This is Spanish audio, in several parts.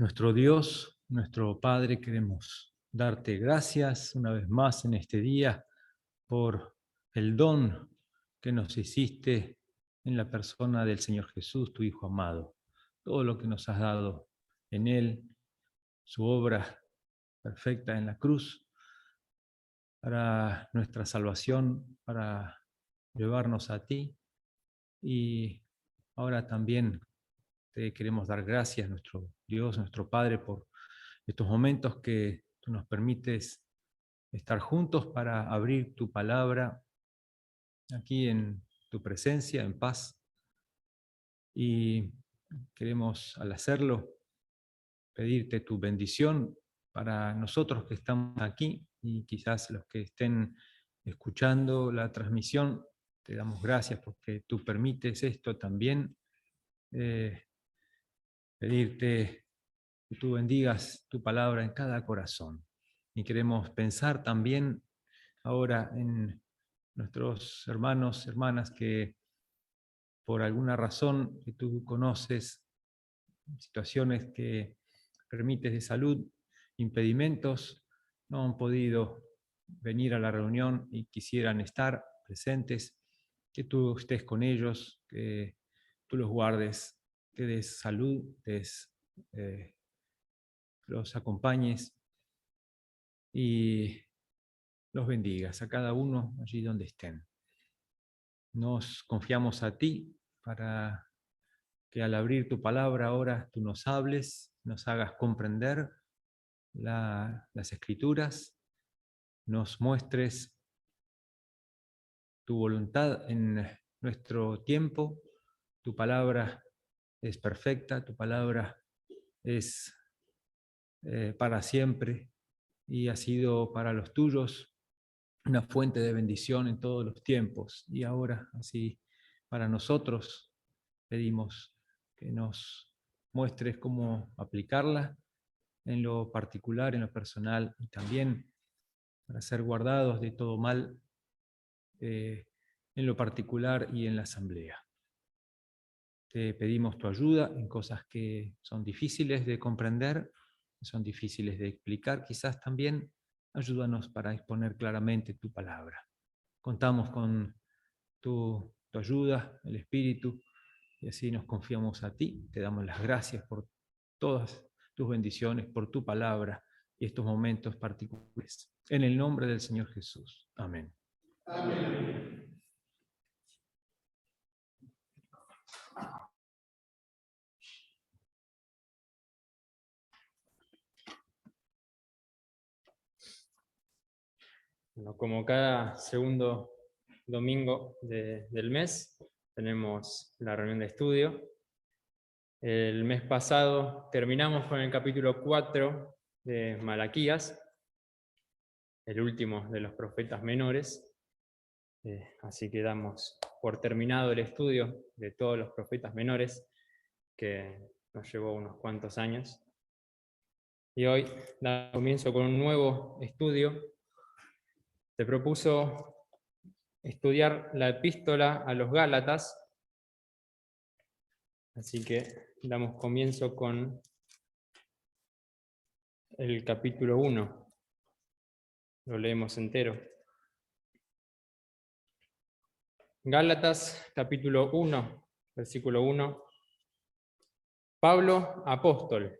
Nuestro Dios, nuestro Padre, queremos darte gracias una vez más en este día por el don que nos hiciste en la persona del Señor Jesús, tu Hijo amado. Todo lo que nos has dado en Él, su obra perfecta en la cruz, para nuestra salvación, para llevarnos a ti. Y ahora también te queremos dar gracias, nuestro Dios, nuestro Padre, por estos momentos que tú nos permites estar juntos para abrir tu palabra aquí en tu presencia, en paz. Y queremos, al hacerlo, pedirte tu bendición para nosotros que estamos aquí y quizás los que estén escuchando la transmisión. Te damos gracias porque tú permites esto también. Pedirte que tú bendigas tu palabra en cada corazón. Y queremos pensar también ahora en nuestros hermanos, hermanas que por alguna razón que tú conoces, situaciones que permites de salud, impedimentos, no han podido venir a la reunión y quisieran estar presentes, que tú estés con ellos, que tú los guardes, que des salud, eh, los acompañes y los bendigas a cada uno allí donde estén. Nos confiamos a ti para que al abrir tu palabra ahora tú nos hables, nos hagas comprender las Escrituras, nos muestres tu voluntad en nuestro tiempo. Tu palabra es perfecta, tu palabra es para siempre y ha sido para los tuyos una fuente de bendición en todos los tiempos. Y ahora, así, para nosotros, pedimos que nos muestres cómo aplicarla en lo particular, en lo personal, y también para ser guardados de todo mal en lo particular y en la asamblea. Te pedimos tu ayuda en cosas que son difíciles de comprender, que son difíciles de explicar, quizás también ayúdanos para exponer claramente tu palabra. Contamos con tu ayuda, el Espíritu, y así nos confiamos a ti. Te damos las gracias por todas tus bendiciones, por tu palabra y estos momentos particulares. En el nombre del Señor Jesús. Amén. Amén. Bueno, como cada segundo domingo del mes, tenemos la reunión de estudio. El mes pasado terminamos con el capítulo 4 de Malaquías, el último de los profetas menores. Así que damos por terminado el estudio de todos los profetas menores, que nos llevó unos cuantos años. Y hoy damos comienzo con un nuevo estudio. Se propuso estudiar la epístola a los Gálatas, así que damos comienzo con el capítulo 1. Lo leemos entero. Gálatas, capítulo 1, versículo 1. Pablo, apóstol,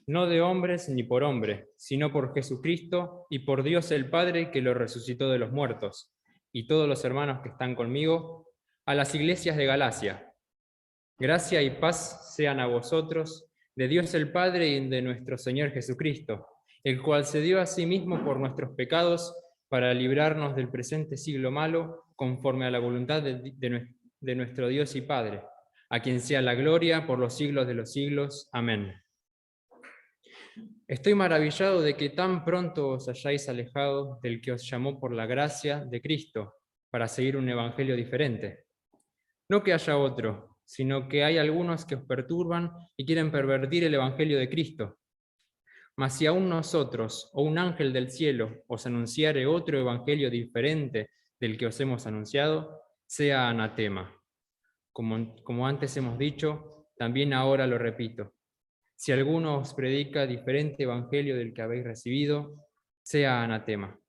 no de hombres ni por hombre, sino por Jesucristo y por Dios el Padre que lo resucitó de los muertos, y todos los hermanos que están conmigo, a las iglesias de Galacia. Gracia y paz sean a vosotros, de Dios el Padre y de nuestro Señor Jesucristo, el cual se dio a sí mismo por nuestros pecados para librarnos del presente siglo malo, conforme a la voluntad de nuestro Dios y Padre, a quien sea la gloria por los siglos de los siglos. Amén. Estoy maravillado de que tan pronto os hayáis alejado del que os llamó por la gracia de Cristo para seguir un evangelio diferente. No que haya otro, sino que hay algunos que os perturban y quieren pervertir el evangelio de Cristo. Mas si aún nosotros o un ángel del cielo os anunciare otro evangelio diferente del que os hemos anunciado, sea anatema. Como antes hemos dicho, también ahora lo repito. Si alguno os predica diferente evangelio del que habéis recibido, sea anatema.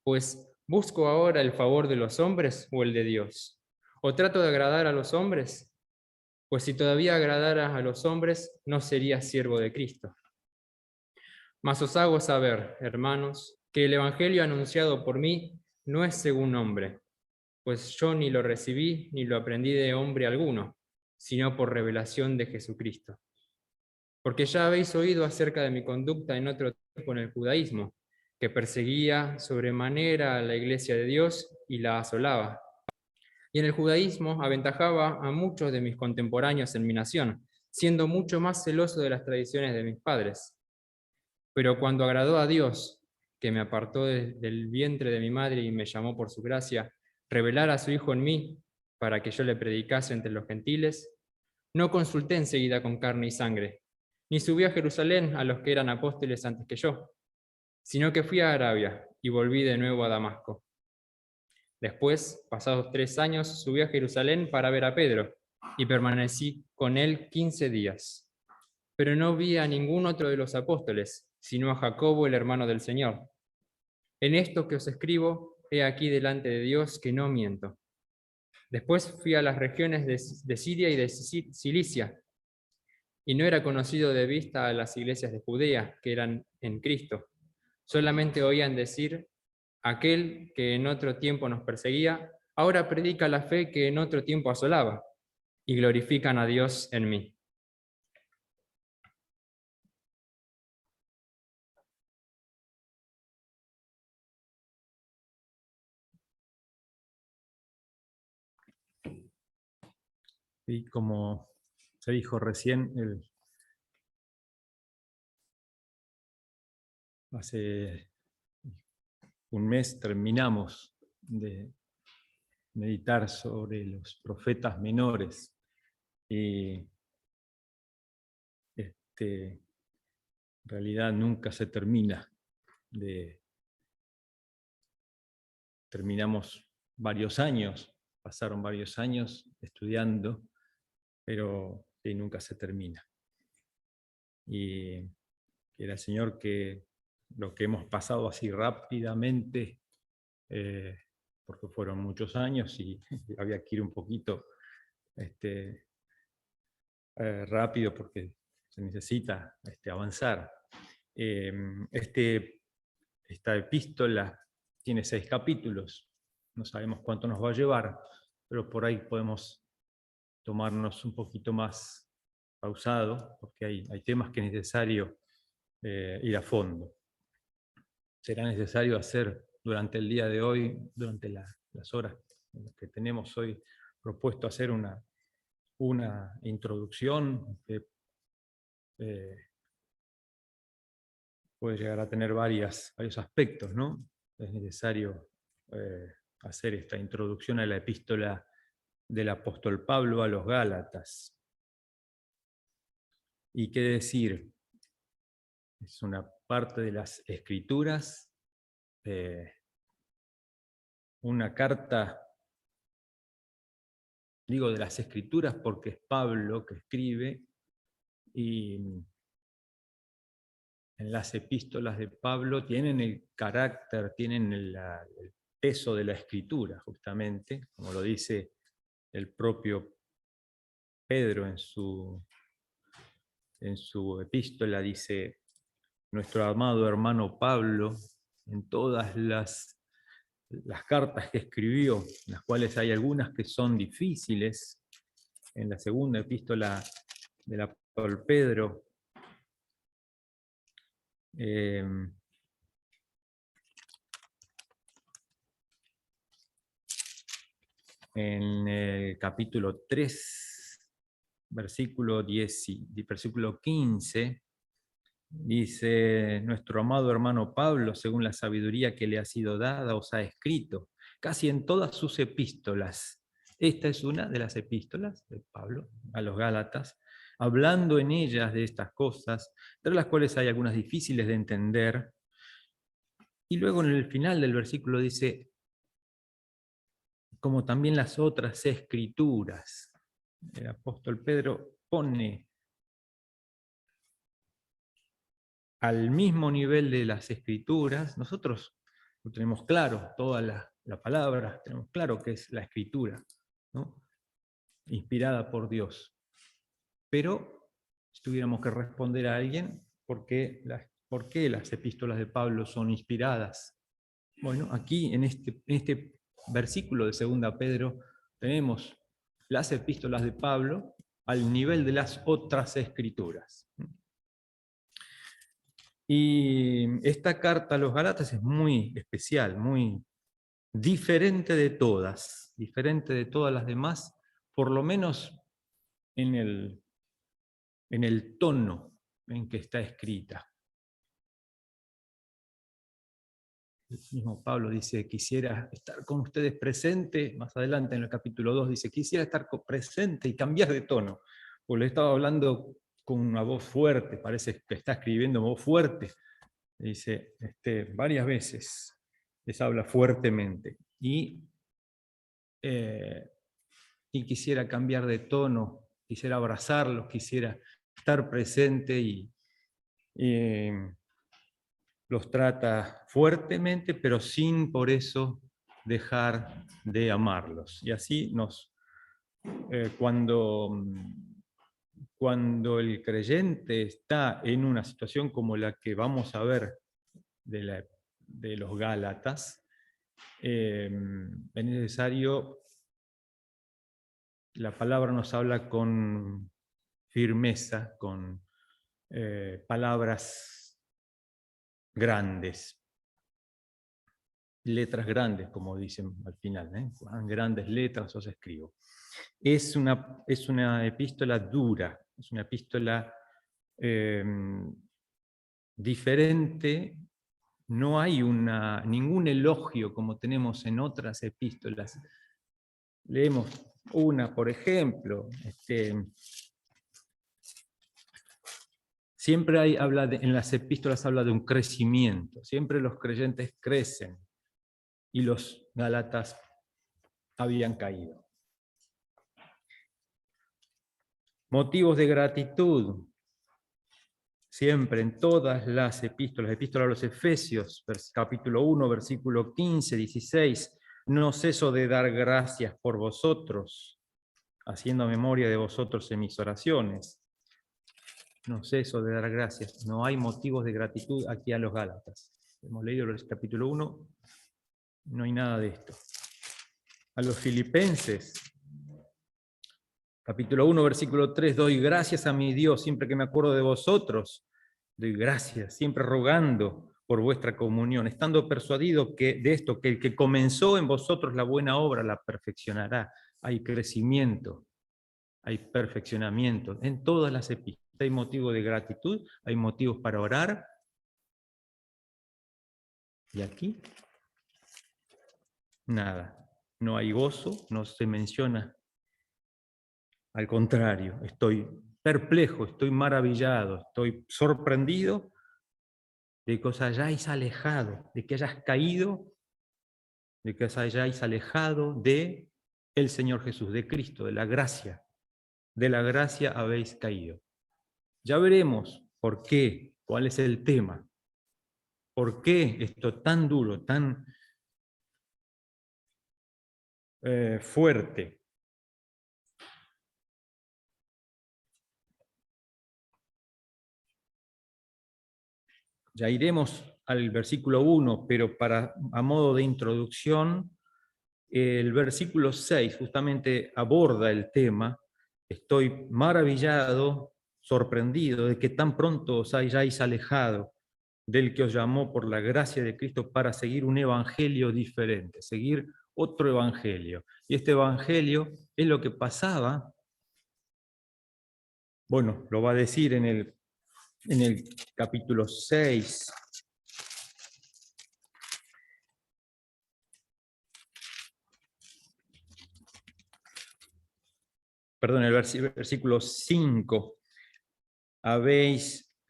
Pues, ¿busco ahora el favor de los hombres o el de Dios? ¿O trato de agradar a los hombres? Pues si todavía agradara a los hombres, no sería siervo de Cristo. Mas os hago saber, hermanos, que el evangelio anunciado por mí no es según hombre, pues yo ni lo recibí ni lo aprendí de hombre alguno, sino por revelación de Jesucristo. Porque ya habéis oído acerca de mi conducta en otro tiempo en el judaísmo, que perseguía sobremanera a la iglesia de Dios y la asolaba. Y en el judaísmo aventajaba a muchos de mis contemporáneos en mi nación, siendo mucho más celoso de las tradiciones de mis padres. Pero cuando agradó a Dios, que me apartó del vientre de mi madre y me llamó por su gracia, revelar a su Hijo en mí, para que yo le predicase entre los gentiles, no consulté enseguida con carne y sangre, ni subí a Jerusalén a los que eran apóstoles antes que yo, sino que fui a Arabia y volví de nuevo a Damasco. Después, pasados 3 años, subí a Jerusalén para ver a Pedro, y permanecí con él 15 días. Pero no vi a ningún otro de los apóstoles, sino a Jacobo, el hermano del Señor. En esto que os escribo, he aquí delante de Dios que no miento. Después fui a las regiones de Siria y de Cilicia, y no era conocido de vista a las iglesias de Judea, que eran en Cristo. Solamente oían decir, aquel que en otro tiempo nos perseguía, ahora predica la fe que en otro tiempo asolaba, y glorifican a Dios en mí. Y como se dijo recién, hace un mes terminamos de meditar sobre los profetas menores. Y en realidad nunca se termina. Terminamos varios años, pasaron varios años estudiando, pero nunca se termina. Y quiera el Señor que lo que hemos pasado así rápidamente, porque fueron muchos años y había que ir un poquito rápido porque se necesita avanzar. Esta epístola tiene 6 capítulos, no sabemos cuánto nos va a llevar, pero por ahí podemos tomarnos un poquito más pausado, porque hay temas que es necesario ir a fondo. Será necesario hacer durante el día de hoy, durante las horas que tenemos hoy propuesto hacer una introducción que puede llegar a tener varios aspectos, ¿no? Es necesario hacer esta introducción a la epístola del apóstol Pablo a los Gálatas. ¿Y qué decir? Es una parte de las Escrituras, una carta, digo de las Escrituras porque es Pablo que escribe, y en las epístolas de Pablo tienen el carácter, tienen el peso de la Escritura, justamente, como lo dice el propio Pedro en su epístola, dice: nuestro amado hermano Pablo, en todas las cartas que escribió, en las cuales hay algunas que son difíciles, en la segunda epístola del apóstol Pedro, en el capítulo 3, versículo 15, dice: nuestro amado hermano Pablo, según la sabiduría que le ha sido dada, os ha escrito, casi en todas sus epístolas. Esta es una de las epístolas de Pablo a los Gálatas, hablando en ellas de estas cosas, entre las cuales hay algunas difíciles de entender. Y luego en el final del versículo dice: como también las otras escrituras. El apóstol Pedro pone al mismo nivel de las Escrituras. Nosotros lo tenemos claro, toda la palabra, tenemos claro que es la Escritura, ¿no? Inspirada por Dios. Pero si tuviéramos que responder a alguien, ¿por qué las epístolas de Pablo son inspiradas? Bueno, aquí en este versículo de 2 Pedro tenemos las epístolas de Pablo al nivel de las otras escrituras. Y esta carta a los Gálatas es muy especial, muy diferente de todas las demás, por lo menos en el tono en que está escrita. El mismo Pablo dice, quisiera estar con ustedes presente, más adelante en el capítulo 2 dice, quisiera estar presente y cambiar de tono, porque le estaba hablando con una voz fuerte, parece que está escribiendo en voz fuerte, dice varias veces, les habla fuertemente, y quisiera cambiar de tono, quisiera abrazarlos, quisiera estar presente y los trata fuertemente, pero sin por eso dejar de amarlos. Y así cuando el creyente está en una situación como la que vamos a ver de los Gálatas, es necesario, la palabra nos habla con firmeza, con palabras grandes, letras grandes, como dicen al final, grandes letras os escribo. Es una epístola dura, es una epístola diferente, no hay ningún elogio como tenemos en otras epístolas. Leemos una, por ejemplo, siempre en las epístolas habla de un crecimiento, siempre los creyentes crecen y los gálatas habían caído. Motivos de gratitud, siempre en todas las epístolas, epístola a los Efesios, capítulo 1, versículo 15, 16, no ceso de dar gracias por vosotros, haciendo memoria de vosotros en mis oraciones. No ceso de dar gracias. No hay motivos de gratitud aquí a los Gálatas. Hemos leído el capítulo 1, no hay nada de esto. A los Filipenses, capítulo 1, versículo 3, doy gracias a mi Dios siempre que me acuerdo de vosotros. Doy gracias, siempre rogando por vuestra comunión, estando persuadido de esto, que el que comenzó en vosotros la buena obra la perfeccionará. Hay crecimiento, hay perfeccionamiento en todas las epístolas. Hay motivos de gratitud, hay motivos para orar. Y aquí, nada. No hay gozo, no se menciona. Al contrario, estoy perplejo, estoy maravillado, estoy sorprendido de que os hayáis alejado, de que hayas caído, de que os hayáis alejado de el Señor Jesús, de Cristo, de la gracia. De la gracia habéis caído. Ya veremos por qué, cuál es el tema, por qué esto tan duro, tan fuerte. Ya iremos al versículo 1, pero a modo de introducción, el versículo 6 justamente aborda el tema. Estoy maravillado, sorprendido de que tan pronto os hayáis alejado del que os llamó por la gracia de Cristo para seguir un evangelio diferente, seguir otro evangelio. Y este evangelio es lo que pasaba, bueno, lo va a decir en el capítulo 6. Perdón, el versículo 5.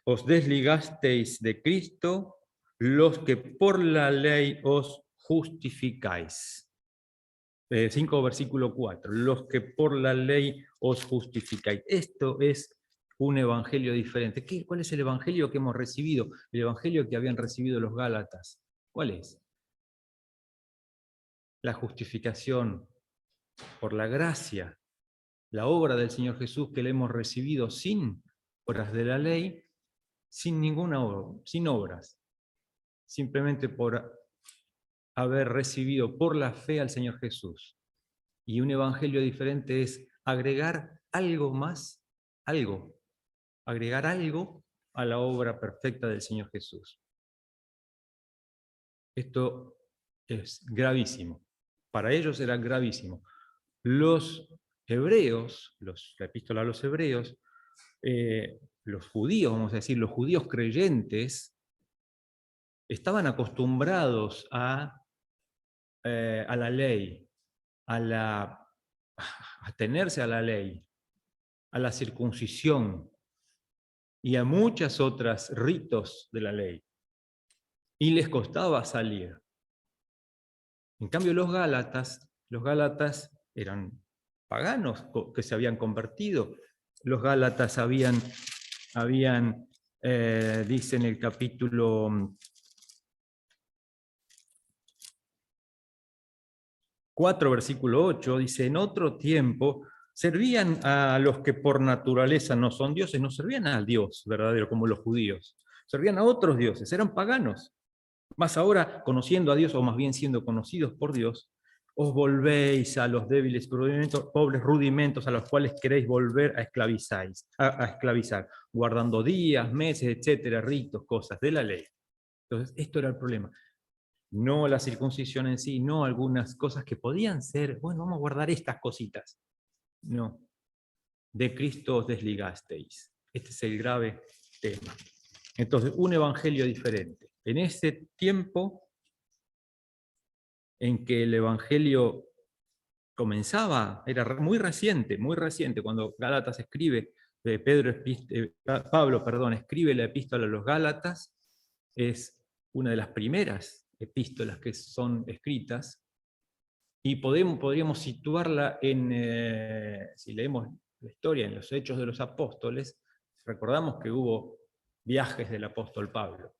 Os desligasteis de Cristo, los que por la ley os justificáis. 5, versículo 4. Los que por la ley os justificáis. Esto es un evangelio diferente. ¿Cuál es el evangelio que hemos recibido? El evangelio que habían recibido los Gálatas. ¿Cuál es? La justificación por la gracia, la obra del Señor Jesús que le hemos recibido sin obras de la ley, sin ninguna obra, sin obras, simplemente por haber recibido por la fe al Señor Jesús. Y un evangelio diferente es agregar algo más, agregar algo a la obra perfecta del Señor Jesús. Esto es gravísimo. Para ellos era gravísimo. Los hebreos, la epístola a los hebreos, los judíos, vamos a decir, los judíos creyentes, estaban acostumbrados a la ley, a tenerse a la ley, a la circuncisión y a muchas otras ritos de la ley. Y les costaba salir. En cambio, los Gálatas eran paganos que se habían convertido. Los Gálatas dice en el capítulo 4, versículo 8, dice, en otro tiempo servían a los que por naturaleza no son dioses, no servían al Dios verdadero como los judíos, servían a otros dioses, eran paganos. Más ahora, conociendo a Dios, o más bien siendo conocidos por Dios, os volvéis a los débiles pobres rudimentos a los cuales queréis volver a esclavizar, guardando días, meses, etcétera, ritos, cosas de la ley. Entonces, esto era el problema. No la circuncisión en sí, no algunas cosas que podían ser, bueno, vamos a guardar estas cositas. No. De Cristo os desligasteis. Este es el grave tema. Entonces, un evangelio diferente. En ese tiempo en que el evangelio comenzaba, era muy reciente, cuando Gálatas escribe, Pablo escribe la epístola a los Gálatas, es una de las primeras epístolas que son escritas, y podríamos situarla si leemos la historia, en los Hechos de los Apóstoles, recordamos que hubo viajes del apóstol Pablo.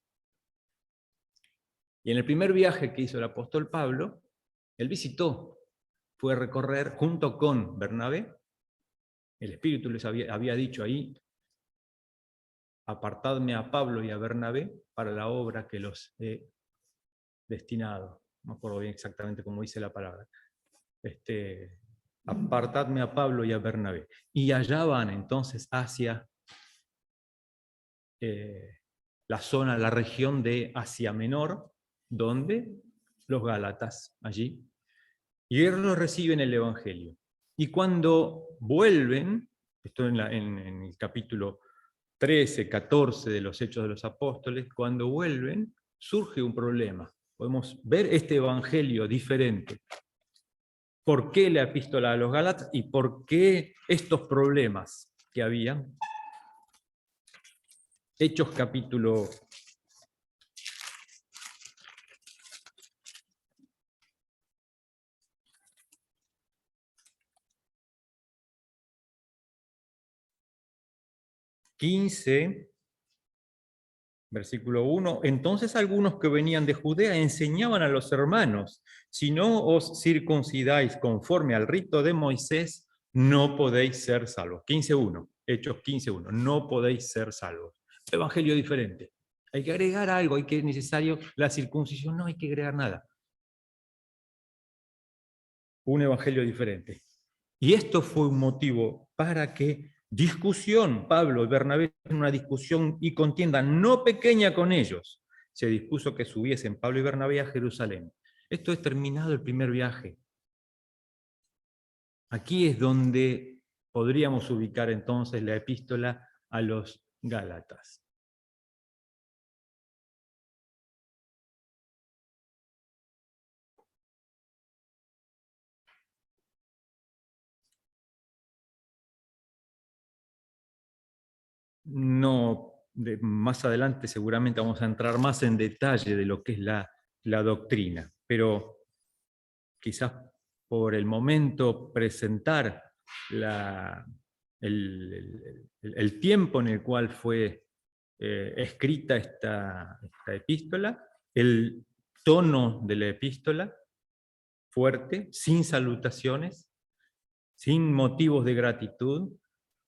Y en el primer viaje que hizo el apóstol Pablo, él fue a recorrer junto con Bernabé. El Espíritu les había dicho ahí, apartadme a Pablo y a Bernabé para la obra que los he destinado. No me acuerdo bien exactamente cómo dice la palabra. Apartadme a Pablo y a Bernabé. Y allá van entonces hacia la zona, la región de Asia Menor, donde los Gálatas, allí, y ellos reciben el Evangelio. Y cuando vuelven, esto en el capítulo 13, 14 de los Hechos de los Apóstoles, cuando vuelven, surge un problema. Podemos ver este Evangelio diferente. ¿Por qué la epístola a los Gálatas y por qué estos problemas que había? Hechos capítulo 15, versículo 1, entonces algunos que venían de Judea enseñaban a los hermanos, si no os circuncidáis conforme al rito de Moisés, no podéis ser salvos. 15.1, Hechos 15.1, no podéis ser salvos. Evangelio diferente. Hay que agregar algo, es necesario la circuncisión, no hay que agregar nada. Un evangelio diferente. Y esto fue un motivo para que Pablo y Bernabé en una discusión y contienda no pequeña con ellos, se dispuso que subiesen Pablo y Bernabé a Jerusalén. Esto es terminado el primer viaje. Aquí es donde podríamos ubicar entonces la epístola a los Gálatas. No, más adelante seguramente vamos a entrar más en detalle de lo que es la doctrina, pero quizás por el momento presentar el tiempo en el cual fue escrita esta epístola, el tono de la epístola, fuerte, sin salutaciones, sin motivos de gratitud,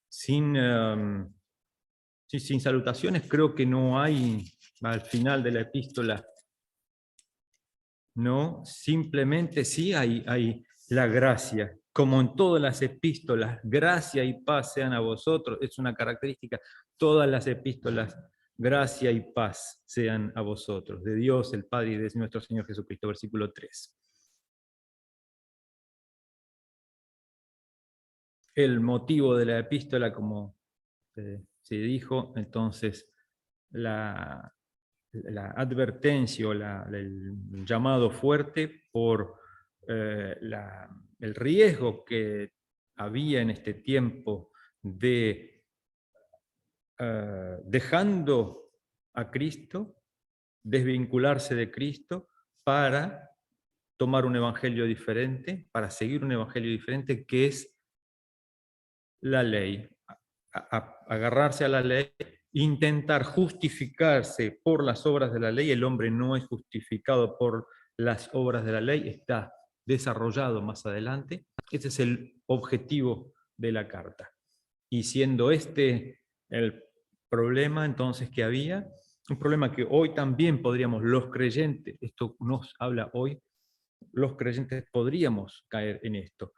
sin salutaciones. Creo que no hay al final de la epístola, no, simplemente sí hay la gracia. Como en todas las epístolas, gracia y paz sean a vosotros, es una característica. Todas las epístolas, gracia y paz sean a vosotros, de Dios el Padre y de nuestro Señor Jesucristo, versículo 3. El motivo de la epístola, como se dijo, entonces la advertencia o el llamado fuerte por el riesgo que había en este tiempo de dejando a Cristo, desvincularse de Cristo para tomar un evangelio diferente, para seguir un evangelio diferente, que es la ley, agarrarse a la ley, intentar justificarse por las obras de la ley. El hombre no es justificado por las obras de la ley, está desarrollado más adelante. Ese es el objetivo de la carta. Y siendo este el problema entonces que había, un problema que hoy también podríamos, los creyentes, esto nos habla hoy, los creyentes podríamos caer en esto.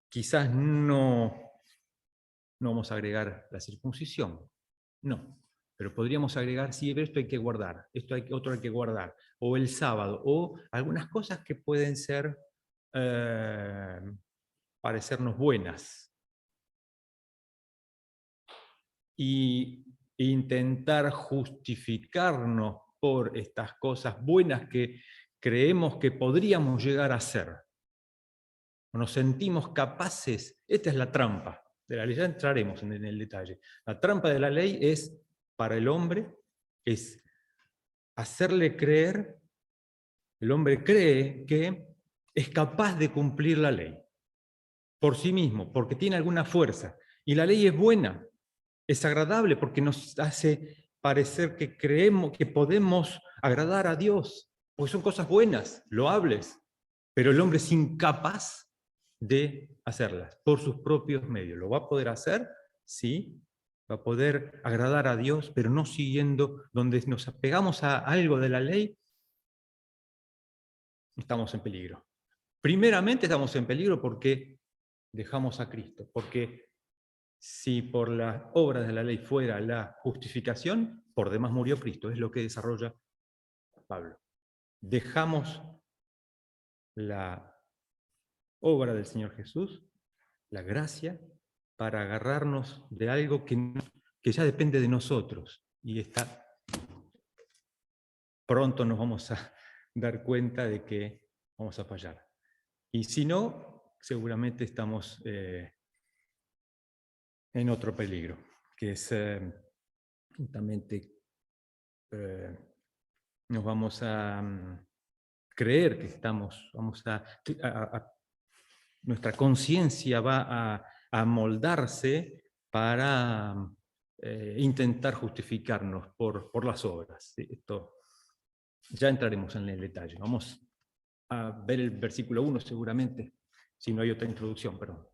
Quizás no vamos a agregar la circuncisión, no, pero podríamos agregar, sí, pero esto hay que guardar, otro hay que guardar, o el sábado, o algunas cosas que pueden ser, parecernos buenas. Y intentar justificarnos por estas cosas buenas que creemos que podríamos llegar a hacer. Nos sentimos capaces, esta es la trampa de la ley, ya entraremos en el detalle. La trampa de la ley es, para el hombre, es hacerle creer, el hombre cree que es capaz de cumplir la ley por sí mismo, porque tiene alguna fuerza. Y la ley es buena, es agradable, porque nos hace parecer que creemos que podemos agradar a Dios, porque son cosas buenas, loables, pero el hombre es incapaz de hacerlas por sus propios medios. ¿Lo va a poder hacer? Sí, va a poder agradar a Dios, pero no siguiendo, donde nos apegamos a algo de la ley, estamos en peligro. Primeramente estamos en peligro porque dejamos a Cristo, porque si por las obras de la ley fuera la justificación, por demás murió Cristo, es lo que desarrolla Pablo. Dejamos la obra del Señor Jesús, la gracia, para agarrarnos de algo que ya depende de nosotros. Y pronto nos vamos a dar cuenta de que vamos a fallar. Y si no, seguramente estamos en otro peligro, que es justamente nos vamos a creer que nuestra conciencia va a moldarse para intentar justificarnos por las obras. Esto, ya entraremos en el detalle. Vamos a ver el versículo 1 seguramente, si no hay otra introducción, perdón.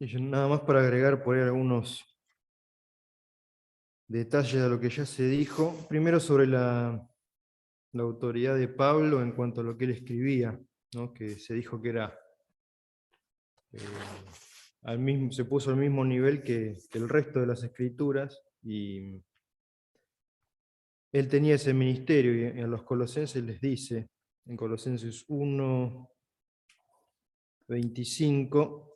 Y yo nada más para agregar por ahí algunos detalles de lo que ya se dijo. Primero sobre la autoridad de Pablo en cuanto a lo que él escribía, ¿no? Que se dijo que era se puso al mismo nivel que el resto de las escrituras, y él tenía ese ministerio, y a los colosenses les dice, en Colosenses 1, 25,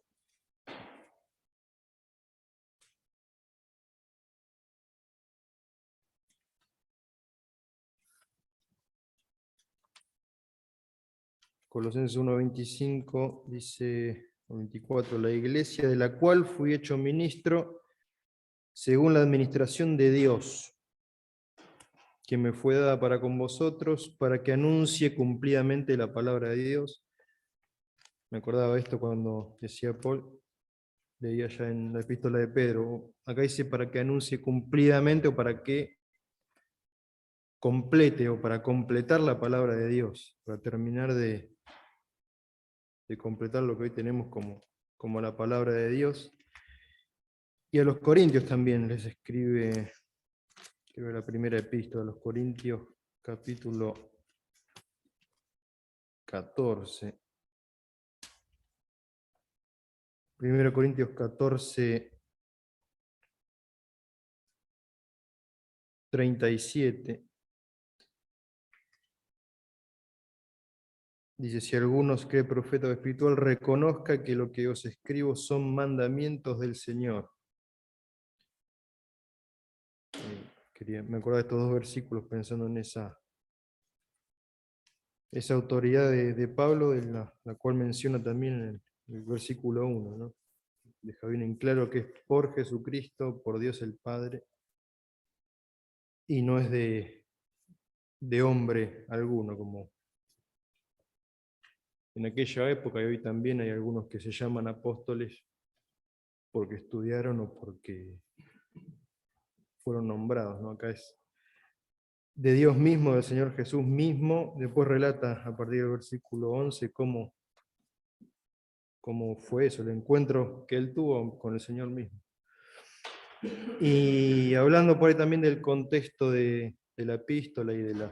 Colosenses 1:25 dice, 24, la iglesia de la cual fui hecho ministro según la administración de Dios, que me fue dada para con vosotros, para que anuncie cumplidamente la palabra de Dios. Me acordaba esto cuando decía Paul, leía ya en la epístola de Pedro. Acá dice para que anuncie cumplidamente o para que complete o para completar la palabra de Dios, para terminar de completar lo que hoy tenemos como la palabra de Dios. Y a los Corintios también les escribe, creo, la primera epístola a los Corintios, capítulo 14. 1 Corintios 14, 37. Dice, si alguno cree profeta o espiritual, reconozca que lo que os escribo son mandamientos del Señor. Me acordaba de estos dos versículos pensando en esa autoridad de Pablo, de la cual menciona también en el versículo 1, ¿no? Deja bien en claro que es por Jesucristo, por Dios el Padre, y no es de hombre alguno, como en aquella época, y hoy también hay algunos que se llaman apóstoles porque estudiaron o porque fueron nombrados, ¿no? Acá es de Dios mismo, del Señor Jesús mismo. Después relata a partir del versículo 11 cómo fue eso, el encuentro que él tuvo con el Señor mismo. Y hablando por ahí también del contexto de la epístola y de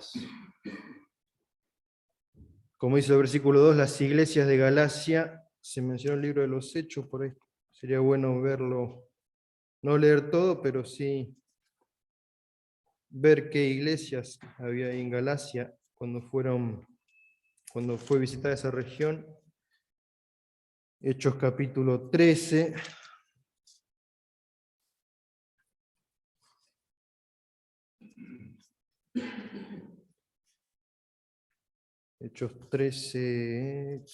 como dice el versículo 2, las iglesias de Galacia, se menciona el libro de los Hechos, por ahí sería bueno verlo, no leer todo, pero sí ver qué iglesias había ahí en Galacia cuando fue visitada esa región. Hechos capítulo 13. Hechos 13.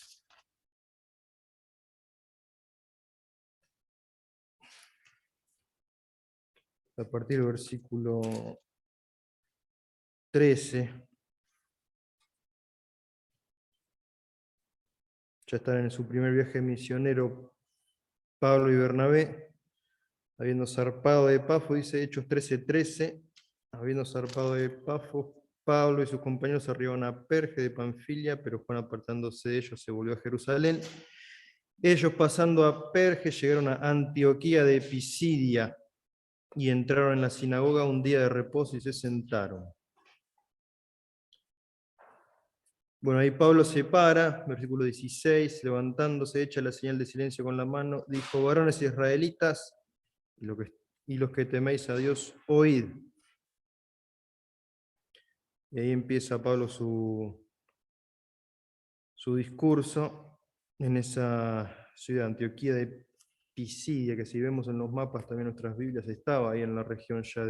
A partir del versículo 13. Ya están en su primer viaje misionero Pablo y Bernabé, habiendo zarpado de Pafo, dice Hechos 13:13, habiendo zarpado de Pafo, Pablo y sus compañeros arribaron a Perge de Panfilia, pero Juan, apartándose de ellos, se volvió a Jerusalén. Ellos, pasando a Perge, llegaron a Antioquía de Pisidia y entraron en la sinagoga un día de reposo y se sentaron. Bueno, ahí Pablo se para, versículo 16, levantándose, echa la señal de silencio con la mano, dijo: varones israelitas, y los que teméis a Dios, oíd. Y ahí empieza Pablo su discurso en esa ciudad, Antioquía de Pisidia, que si vemos en los mapas también nuestras Biblias, estaba ahí en la región ya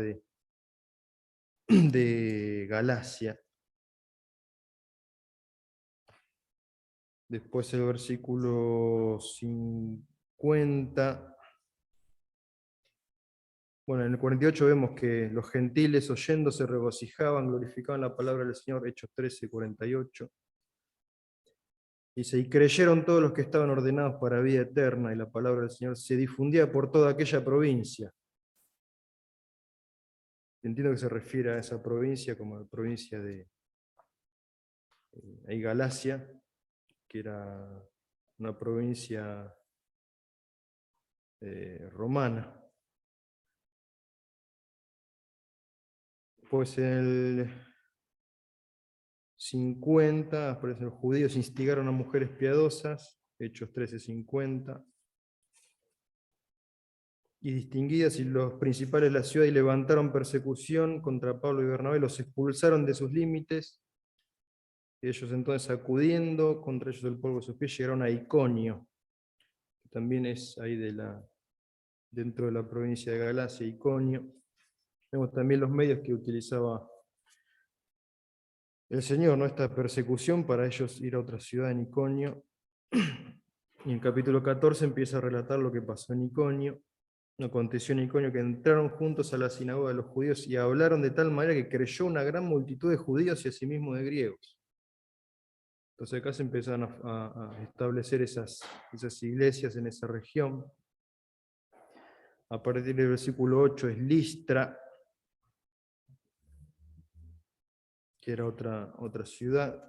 de Galacia. Después el versículo 50. Bueno, en el 48 vemos que los gentiles oyendo se regocijaban, glorificaban la palabra del Señor, Hechos 13, 48. Dice, y creyeron todos los que estaban ordenados para vida eterna, y la palabra del Señor se difundía por toda aquella provincia. Entiendo que se refiere a esa provincia como la provincia de Galacia, que era una provincia romana. Pues en el 50, aparece, los judíos instigaron a mujeres piadosas, Hechos 13:50, y distinguidas, y los principales de la ciudad, y levantaron persecución contra Pablo y Bernabé, los expulsaron de sus límites, y ellos entonces, acudiendo contra ellos el polvo de sus pies, llegaron a Iconio, que también es ahí dentro de la provincia de Galacia, Iconio. Vemos también los medios que utilizaba el Señor, ¿no? Esta persecución para ellos ir a otra ciudad en Iconio. Y en capítulo 14 empieza a relatar lo que pasó en Iconio. aconteció en Iconio que entraron juntos a la sinagoga de los judíos y hablaron de tal manera que creyó una gran multitud de judíos y asimismo de griegos. Entonces acá se empezaron a establecer esas iglesias en esa región. A partir del versículo 8 es Listra, que era otra ciudad.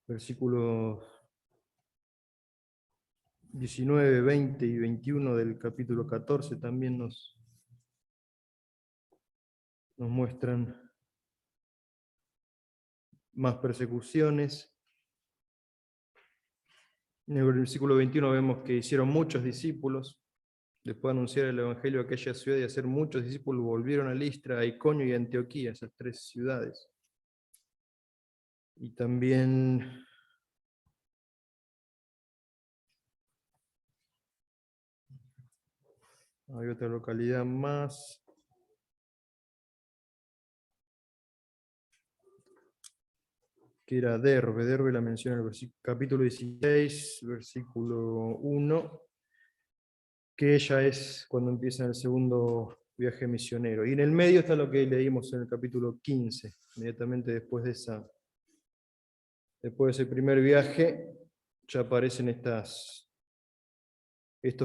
Versículos 19, 20 y 21 del capítulo 14 también nos muestran más persecuciones. En el versículo 21 vemos que hicieron muchos discípulos. Después de anunciar el evangelio a aquella ciudad y hacer muchos discípulos, volvieron a Listra, a Iconio y a Antioquía, esas tres ciudades. Y también hay otra localidad más. Que era Derbe. Derbe la menciona en el capítulo 16, versículo 1, que ella es cuando empieza el segundo viaje misionero. Y en el medio está lo que leímos en el capítulo 15, inmediatamente después de ese primer viaje, ya aparecen estos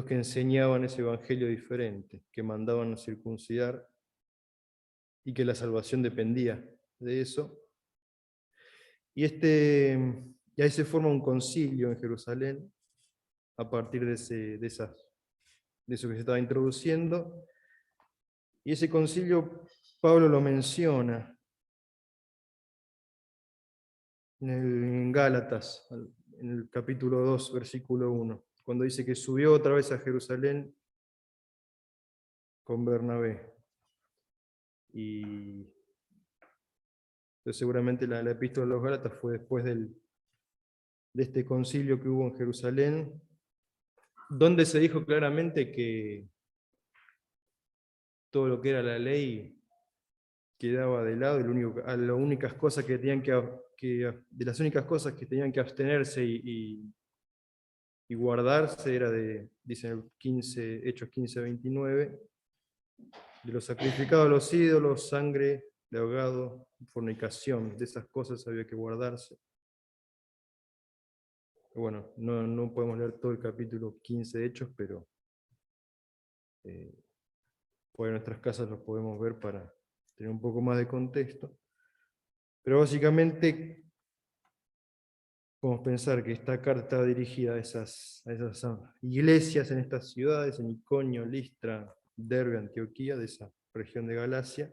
que enseñaban ese evangelio diferente, que mandaban a circuncidar y que la salvación dependía de eso. Y ahí se forma un concilio en Jerusalén a partir de eso que se estaba introduciendo. Y ese concilio Pablo lo menciona en Gálatas, en el capítulo 2, versículo 1, cuando dice que subió otra vez a Jerusalén con Bernabé. Y entonces seguramente la epístola de los Gálatas fue después de este concilio que hubo en Jerusalén, donde se dijo claramente que todo lo que era la ley quedaba de lado, y las únicas cosas que tenían de las únicas cosas que tenían que abstenerse y guardarse era dice Hechos 15, 29, de los sacrificados a los ídolos, sangre de ahogado, fornicación, de esas cosas había que guardarse. Bueno, no podemos leer todo el capítulo 15 de Hechos, pero por en nuestras casas los podemos ver para tener un poco más de contexto. Pero básicamente podemos pensar que esta carta está dirigida a esas iglesias en estas ciudades, en Iconio, Listra, Derbe, Antioquía, de esa región de Galacia.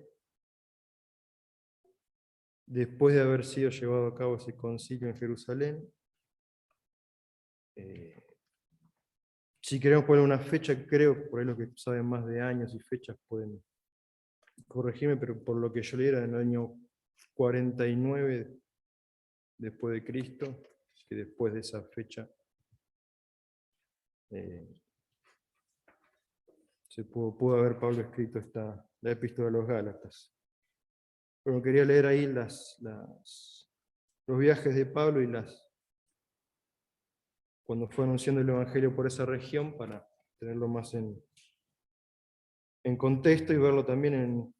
Después de haber sido llevado a cabo ese concilio en Jerusalén, si queremos poner una fecha, creo, por ahí los que saben más de años y fechas pueden corregirme, pero por lo que yo leí era en el año 49 después de Cristo, que después de esa fecha se pudo haber Pablo escrito la epístola de los Gálatas. Pero quería leer ahí los viajes de Pablo y cuando fue anunciando el Evangelio por esa región, para tenerlo más en contexto y verlo también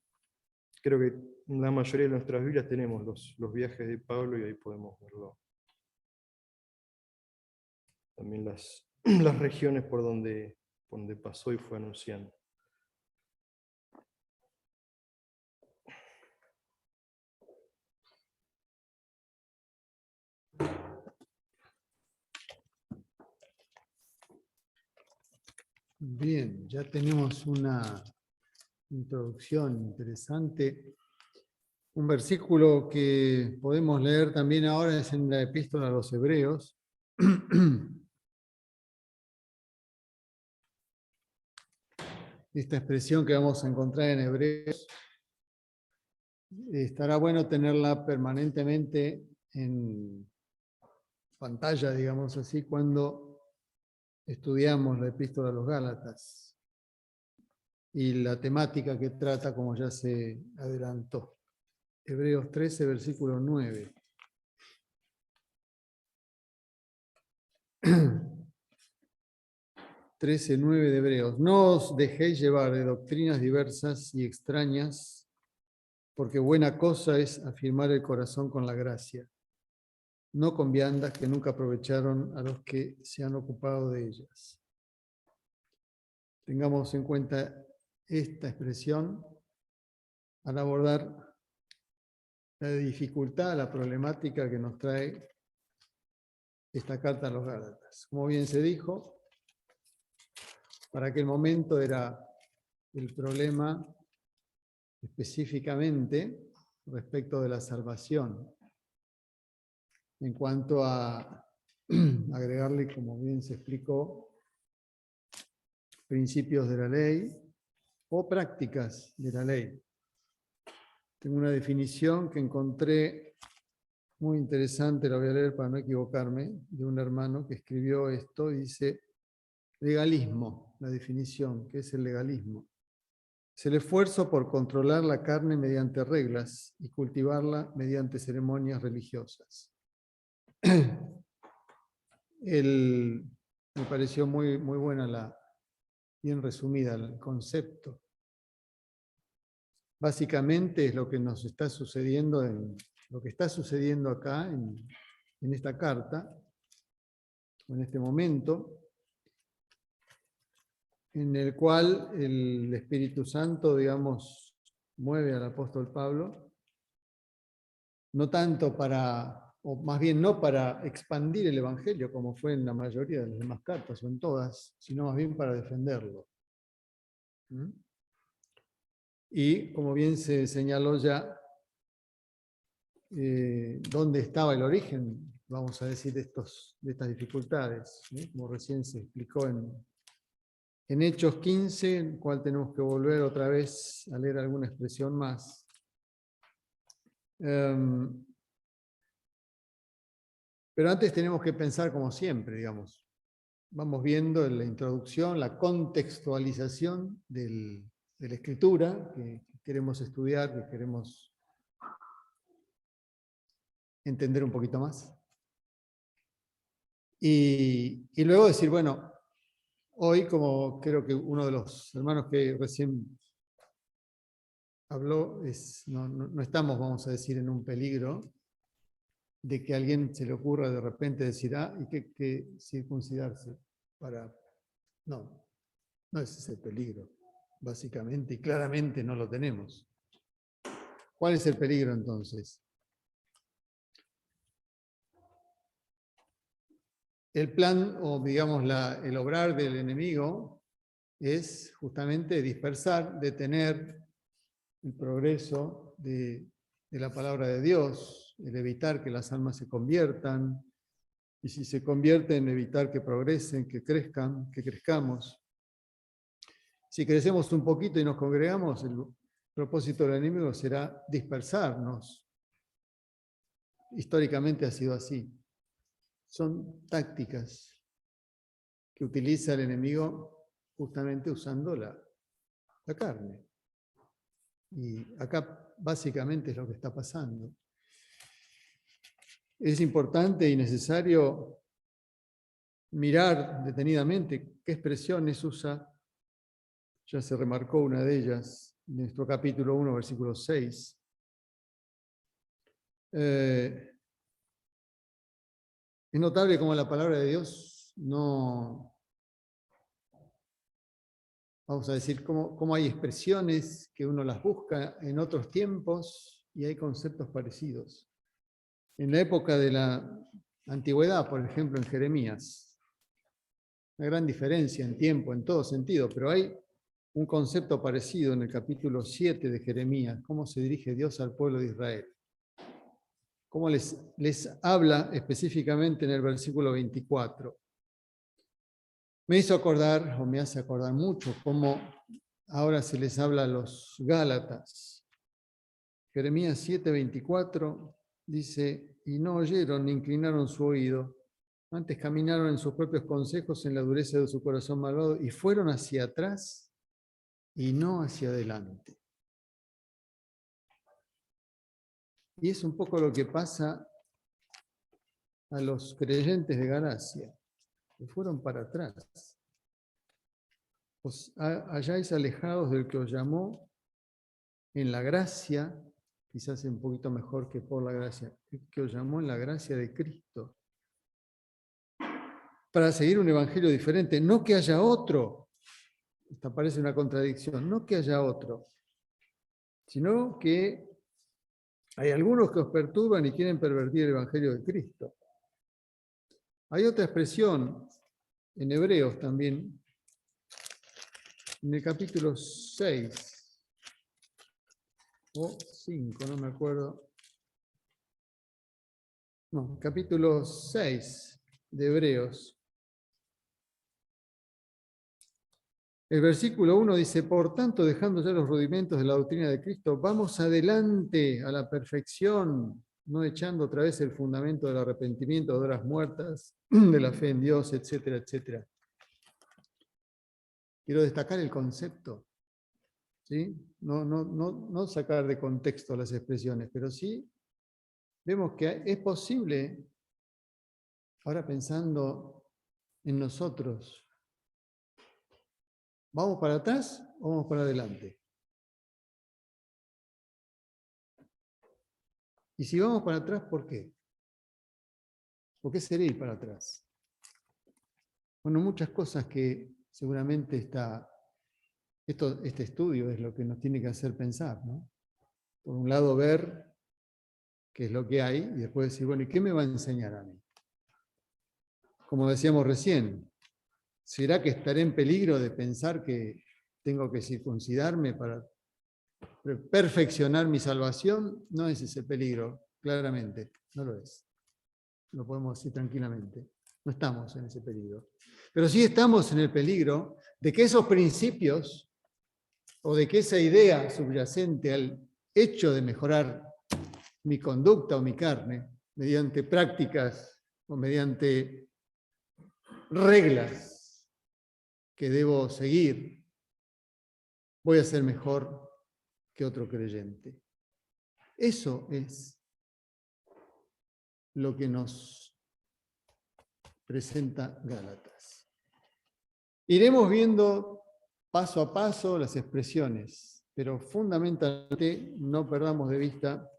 creo que en la mayoría de nuestras Biblias tenemos los viajes de Pablo y ahí podemos verlo. También las regiones por donde pasó y fue anunciando. Bien, ya tenemos una introducción interesante. Un versículo que podemos leer también ahora es en la epístola a los Hebreos. Esta expresión que vamos a encontrar en Hebreos, estará bueno tenerla permanentemente en pantalla, digamos así, cuando estudiamos la epístola a los Gálatas y la temática que trata, como ya se adelantó. Hebreos 13, versículo 9. 13:9 de Hebreos. No os dejéis llevar de doctrinas diversas y extrañas, porque buena cosa es afirmar el corazón con la gracia, no con viandas que nunca aprovecharon a los que se han ocupado de ellas. Tengamos en cuenta esta expresión al abordar la dificultad, la problemática que nos trae esta carta a los Gálatas. Como bien se dijo, para aquel momento era el problema específicamente respecto de la salvación. En cuanto a agregarle, como bien se explicó, principios de la ley o prácticas de la ley. Tengo una definición que encontré muy interesante, la voy a leer para no equivocarme, de un hermano que escribió esto, y dice: legalismo, la definición, ¿qué es el legalismo? Es el esfuerzo por controlar la carne mediante reglas y cultivarla mediante ceremonias religiosas. Me pareció muy buena, bien resumida el concepto. Básicamente es lo que nos está sucediendo, lo que está sucediendo acá en esta carta, o en este momento, en el cual el Espíritu Santo, digamos, mueve al apóstol Pablo, no tanto o más bien no para expandir el Evangelio, como fue en la mayoría de las demás cartas, o en todas, sino más bien para defenderlo. Y, como bien se señaló ya, dónde estaba el origen, vamos a decir, de estas dificultades, como recién se explicó en Hechos 15, en el cual tenemos que volver otra vez a leer alguna expresión más. Pero antes tenemos que pensar como siempre, digamos. Vamos viendo en la introducción la contextualización de la escritura que queremos estudiar, que queremos entender un poquito más. Y luego decir, bueno, hoy, como creo que uno de los hermanos que recién habló, no estamos, vamos a decir, en un peligro de que a alguien se le ocurra de repente decir, y que circuncidarse para... No ese es el peligro, básicamente, y claramente no lo tenemos. ¿Cuál es el peligro entonces? El plan, o digamos el obrar del enemigo, es justamente dispersar, detener el progreso de la palabra de Dios, el evitar que las almas se conviertan, y si se convierten, evitar que progresen, que crezcan, que crezcamos. Si crecemos un poquito y nos congregamos, el propósito del enemigo será dispersarnos. Históricamente ha sido así. Son tácticas que utiliza el enemigo justamente usando la carne. Y acá básicamente es lo que está pasando. Es importante y necesario mirar detenidamente qué expresiones usa. Ya se remarcó una de ellas en nuestro capítulo 1, versículo 6. Es notable cómo la palabra de Dios no... Vamos a decir, cómo hay expresiones que uno las busca en otros tiempos y hay conceptos parecidos. En la época de la antigüedad, por ejemplo, en Jeremías, una gran diferencia en tiempo, en todo sentido, pero hay un concepto parecido en el capítulo 7 de Jeremías, cómo se dirige Dios al pueblo de Israel. Cómo les habla específicamente en el versículo 24. Me hizo acordar, o me hace acordar mucho, cómo ahora se les habla a los Gálatas. Jeremías 7:24 dice: y no oyeron ni inclinaron su oído, antes caminaron en sus propios consejos en la dureza de su corazón malvado y fueron hacia atrás y no hacia adelante. Y es un poco lo que pasa a los creyentes de Galacia, que fueron para atrás. Os halláis alejados del que os llamó en la gracia, quizás un poquito mejor que por la gracia, que os llamó en la gracia de Cristo, para seguir un evangelio diferente, no que haya otro, esta parece una contradicción, no que haya otro, sino que hay algunos que os perturban y quieren pervertir el evangelio de Cristo. Hay otra expresión en Hebreos también, en el capítulo 6 o 5, no me acuerdo. No, capítulo 6 de Hebreos. El versículo 1 dice, por tanto, dejando ya los rudimentos de la doctrina de Cristo, vamos adelante a la perfección, no echando otra vez el fundamento del arrepentimiento de horas muertas, de la fe en Dios, etcétera, etcétera. Quiero destacar el concepto, ¿sí? No sacar de contexto las expresiones, pero sí vemos que es posible, ahora pensando en nosotros, ¿vamos para atrás o vamos para adelante? Y si vamos para atrás, ¿por qué? ¿Por qué sería ir para atrás? Bueno, muchas cosas que seguramente este estudio es lo que nos tiene que hacer pensar, ¿no? Por un lado, ver qué es lo que hay y después decir, bueno, ¿y qué me va a enseñar a mí? Como decíamos recién, ¿será que estaré en peligro de pensar que tengo que circuncidarme para perfeccionar mi salvación? No es ese peligro, claramente, no lo es. Lo podemos decir tranquilamente. No estamos en ese peligro. Pero sí estamos en el peligro de que esos principios o de que esa idea subyacente al hecho de mejorar mi conducta o mi carne mediante prácticas o mediante reglas que debo seguir, voy a ser mejor que otro creyente. Eso es lo que nos presenta Gálatas. Iremos viendo paso a paso las expresiones, pero fundamentalmente no perdamos de vista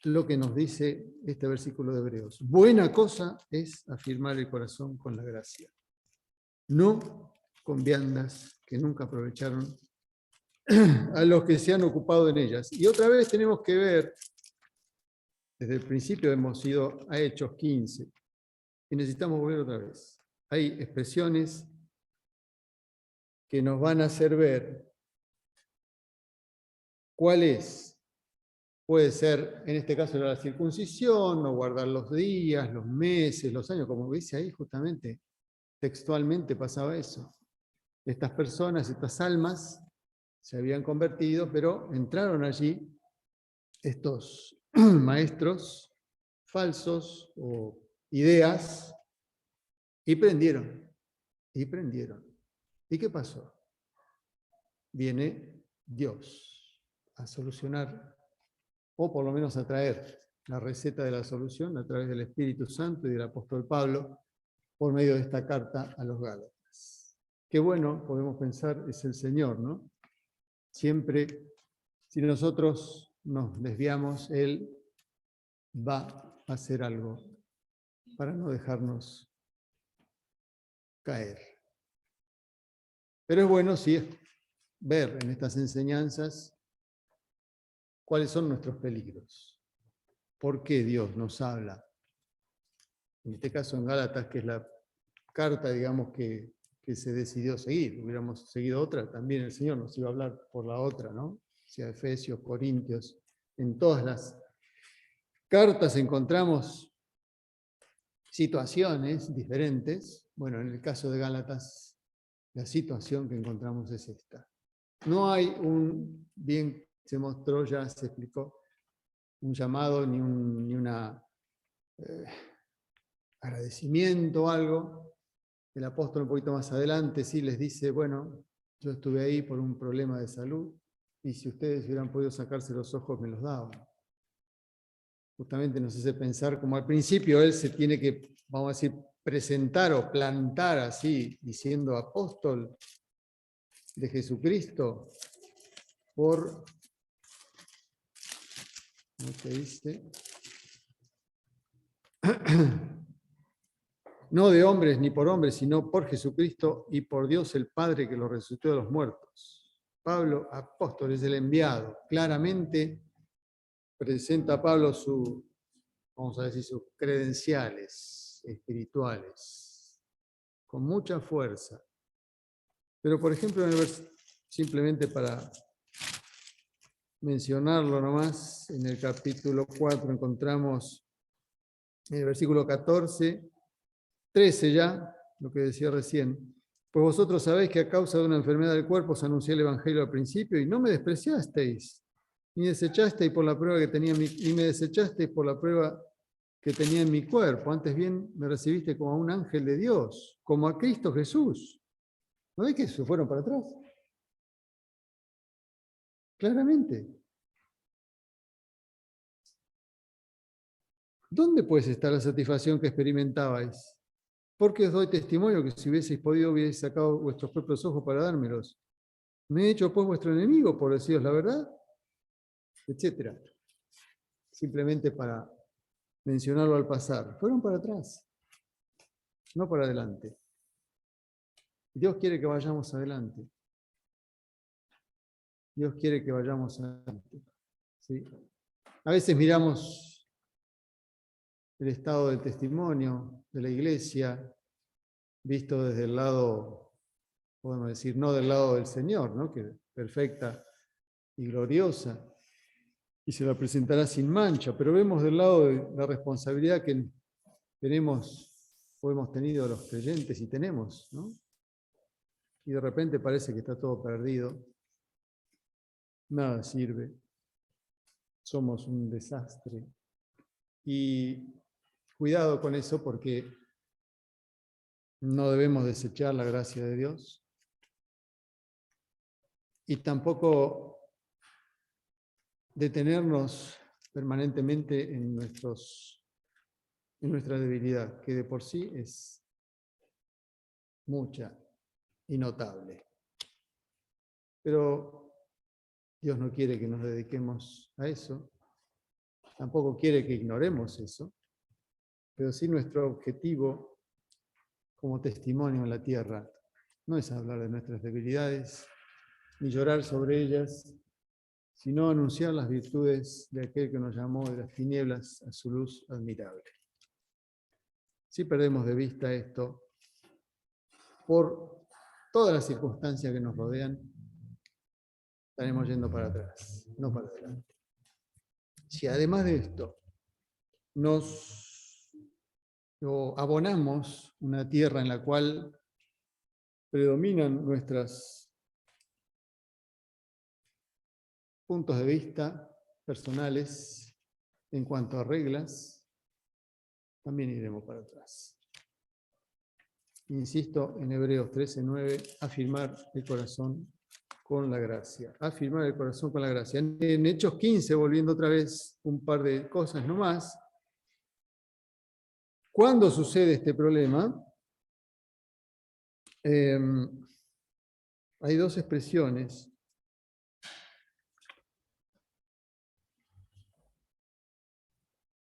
lo que nos dice este versículo de Hebreos. Buena cosa es afirmar el corazón con la gracia, no con viandas que nunca aprovecharon a los que se han ocupado en ellas. Y otra vez tenemos que ver, desde el principio hemos ido a Hechos 15, y necesitamos volver otra vez. Hay expresiones que nos van a hacer ver cuál es. Puede ser, en este caso, la circuncisión, no guardar los días, los meses, los años, como dice ahí justamente, textualmente pasaba eso. Estas personas, estas almas, se habían convertido, pero entraron allí estos maestros falsos o ideas y prendieron. ¿Y qué pasó? Viene Dios a solucionar, o por lo menos a traer la receta de la solución a través del Espíritu Santo y del apóstol Pablo por medio de esta carta a los Gálatas. Qué bueno, podemos pensar, es el Señor, ¿no? Siempre, si nosotros nos desviamos, Él va a hacer algo para no dejarnos caer. Pero es bueno, sí, ver en estas enseñanzas cuáles son nuestros peligros. ¿Por qué Dios nos habla? En este caso en Gálatas, que es la carta, digamos, que se decidió seguir. Hubiéramos seguido otra, también el Señor nos iba a hablar por la otra, ¿no? Sea Efesios, Corintios, en todas las cartas encontramos situaciones diferentes. Bueno, en el caso de Gálatas, la situación que encontramos es esta. No hay bien se mostró, ya se explicó, un llamado ni un agradecimiento o algo. El apóstol un poquito más adelante sí les dice, bueno, yo estuve ahí por un problema de salud y si ustedes hubieran podido sacarse los ojos me los daban. justamente nos hace pensar como al principio él se tiene que, vamos a decir, presentar o plantar así, diciendo apóstol de Jesucristo, por, ¿cómo te dice? No de hombres ni por hombres, sino por Jesucristo y por Dios el Padre que lo resucitó de los muertos. Pablo, apóstol, es el enviado. Claramente presenta a Pablo vamos a decir, sus credenciales espirituales, con mucha fuerza. Pero, por ejemplo, simplemente para mencionarlo nomás, en el capítulo 4 encontramos en el versículo 14, 13 ya, lo que decía recién. Pues vosotros sabéis que a causa de una enfermedad del cuerpo os anuncié el Evangelio al principio y no me despreciasteis, ni desechasteis por la prueba que tenía ni me desechasteis por la prueba que tenía en mi cuerpo. Antes bien me recibiste como a un ángel de Dios, como a Cristo Jesús. ¿No ves que se fueron para atrás? Claramente. ¿Dónde pues está la satisfacción que experimentabais? Porque os doy testimonio que si hubieseis podido, hubieseis sacado vuestros propios ojos para dármelos. Me he hecho pues vuestro enemigo, por deciros la verdad, etcétera. Simplemente para mencionarlo al pasar. Fueron para atrás, no para adelante. Dios quiere que vayamos adelante. Dios quiere que vayamos adelante. ¿Sí? A veces miramos el estado del testimonio de la iglesia, visto desde el lado, podemos decir, no del lado del Señor, ¿no? Que es perfecta y gloriosa, y se la presentará sin mancha, pero vemos del lado de la responsabilidad que tenemos o hemos tenido los creyentes y tenemos, ¿no? Y de repente parece que está todo perdido, nada sirve, somos un desastre. Y cuidado con eso porque no debemos desechar la gracia de Dios y tampoco detenernos permanentemente en nuestra debilidad, que de por sí es mucha y notable. Pero Dios no quiere que nos dediquemos a eso, tampoco quiere que ignoremos eso, pero sí nuestro objetivo como testimonio en la tierra no es hablar de nuestras debilidades ni llorar sobre ellas, sino anunciar las virtudes de aquel que nos llamó de las tinieblas a su luz admirable. Si perdemos de vista esto, por todas las circunstancias que nos rodean, estaremos yendo para atrás, no para adelante. Si además de esto abonamos una tierra en la cual predominan nuestros puntos de vista personales en cuanto a reglas, también iremos para atrás. Insisto en Hebreos 13:9, afirmar el corazón con la gracia. Afirmar el corazón con la gracia. En Hechos 15, volviendo otra vez un par de cosas nomás, ¿cuándo sucede este problema? Hay dos expresiones.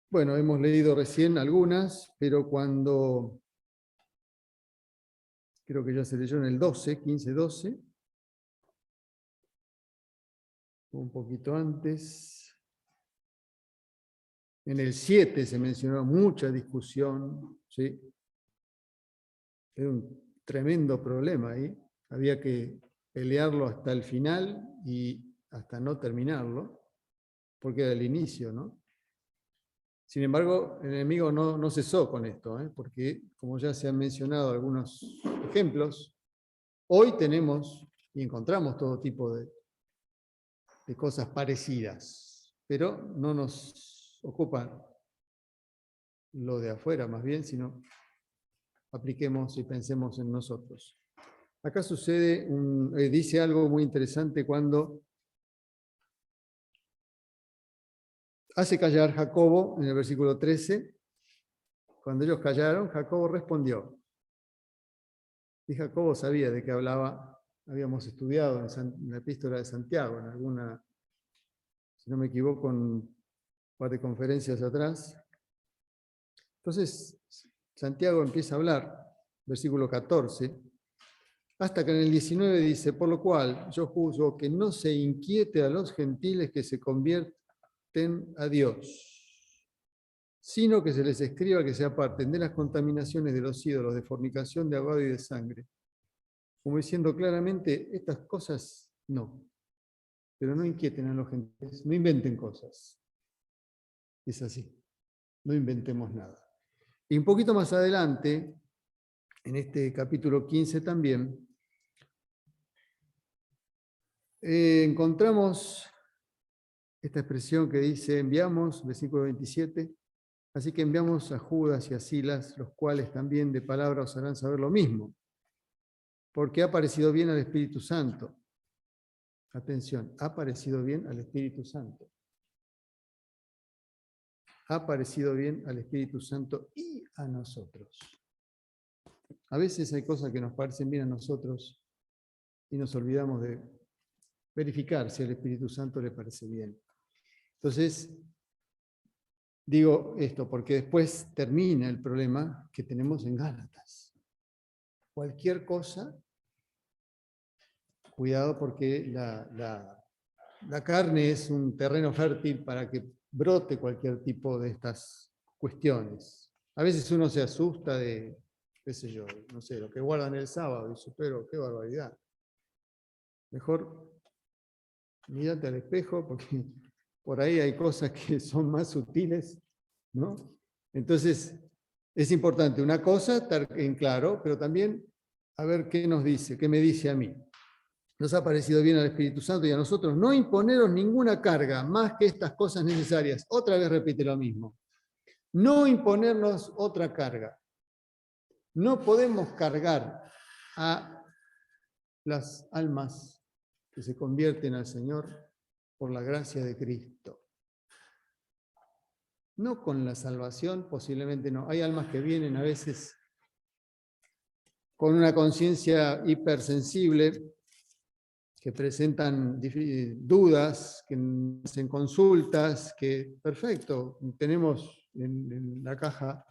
Bueno, hemos leído recién algunas, pero cuando, creo que ya se leyó en el 12, 15-12, un poquito antes. En el 7 se mencionó mucha discusión, ¿sí? Era un tremendo problema ahí. Había que pelearlo hasta el final y hasta no terminarlo, porque era el inicio, ¿no? Sin embargo, el enemigo no cesó con esto, porque, como ya se han mencionado algunos ejemplos, hoy tenemos y encontramos todo tipo de cosas parecidas, pero no nos ocupa lo de afuera más bien, sino apliquemos y pensemos en nosotros. Acá sucede, dice algo muy interesante cuando hace callar Jacobo en el versículo 13. Cuando ellos callaron, Jacobo respondió. Y Jacobo sabía de qué hablaba, habíamos estudiado en la epístola de Santiago, en alguna, si no me equivoco, en un par de conferencias atrás. Entonces, Santiago empieza a hablar, versículo 14, hasta que en el 19 dice, por lo cual yo juzgo que no se inquiete a los gentiles que se convierten a Dios, sino que se les escriba que se aparten de las contaminaciones de los ídolos, de fornicación, de ahogado y de sangre. Como diciendo claramente, estas cosas no, pero no inquieten a los gentiles, no inventen cosas. Es así, no inventemos nada. Y un poquito más adelante, en este capítulo 15 también, encontramos esta expresión que dice, enviamos, versículo 27, así que enviamos a Judas y a Silas, los cuales también de palabra os harán saber lo mismo, porque ha parecido bien al Espíritu Santo. Atención, ha parecido bien al Espíritu Santo. Ha parecido bien al Espíritu Santo y a nosotros. A veces hay cosas que nos parecen bien a nosotros y nos olvidamos de verificar si al Espíritu Santo le parece bien. Entonces, digo esto porque después termina el problema que tenemos en Gálatas. Cualquier cosa, cuidado porque la carne es un terreno fértil para que brote cualquier tipo de estas cuestiones. A veces uno se asusta de, qué sé yo, no sé, lo que guardan el sábado, y dice, pero qué barbaridad. Mejor mírate al espejo porque por ahí hay cosas que son más sutiles, ¿no? Entonces, es importante una cosa, estar en claro, pero también a ver qué nos dice, qué me dice a mí. Nos ha parecido bien al Espíritu Santo y a nosotros no imponeros ninguna carga más que estas cosas necesarias. Otra vez repite lo mismo. No imponernos otra carga. No podemos cargar a las almas que se convierten al Señor por la gracia de Cristo. No con la salvación, posiblemente no. Hay almas que vienen a veces con una conciencia hipersensible, que presentan dudas, que hacen consultas, que perfecto, tenemos en la caja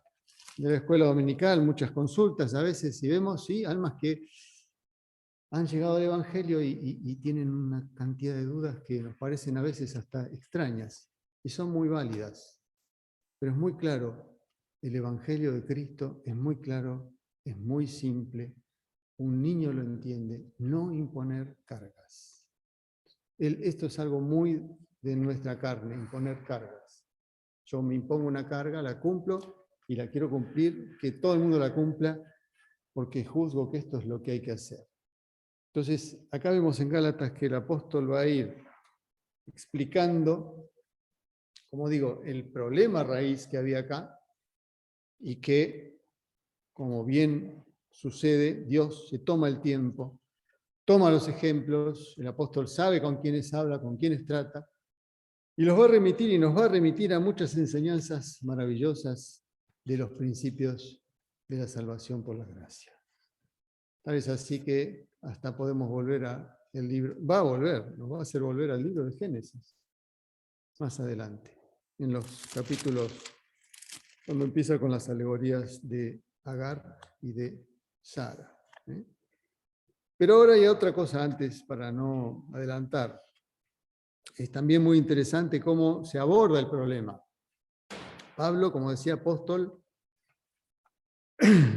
de la escuela dominical muchas consultas a veces y vemos, sí, almas que han llegado al Evangelio y tienen una cantidad de dudas que nos parecen a veces hasta extrañas y son muy válidas. Pero es muy claro, el Evangelio de Cristo es muy claro, es muy simple, un niño lo entiende, no imponer cargas. Esto es algo muy de nuestra carne, imponer cargas. Yo me impongo una carga, la cumplo y la quiero cumplir, que todo el mundo la cumpla, porque juzgo que esto es lo que hay que hacer. Entonces, acá vemos en Gálatas que el apóstol va a ir explicando, como digo, el problema raíz que había acá y que, como bien sucede, Dios se toma el tiempo, toma los ejemplos, el apóstol sabe con quiénes habla, con quiénes trata, y los va a remitir y nos va a remitir a muchas enseñanzas maravillosas de los principios de la salvación por la gracia. Tal es así que hasta podemos volver al libro, va a volver, nos va a hacer volver al libro de Génesis, más adelante, en los capítulos, cuando empieza con las alegorías de Agar y de Sara. Pero ahora hay otra cosa antes, para no adelantar. Es también muy interesante cómo se aborda el problema. Pablo, como decía apóstol,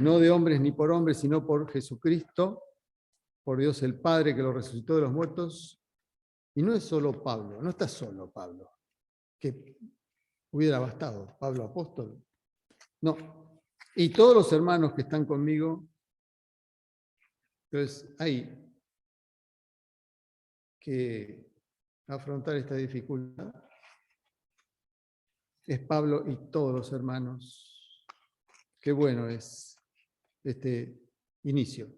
no de hombres ni por hombres, sino por Jesucristo, por Dios el Padre que lo resucitó de los muertos. Y no es solo Pablo, no está solo Pablo, que hubiera bastado Pablo apóstol. No. Y todos los hermanos que están conmigo, entonces hay que afrontar esta dificultad. Es Pablo y todos los hermanos. Qué bueno es este inicio.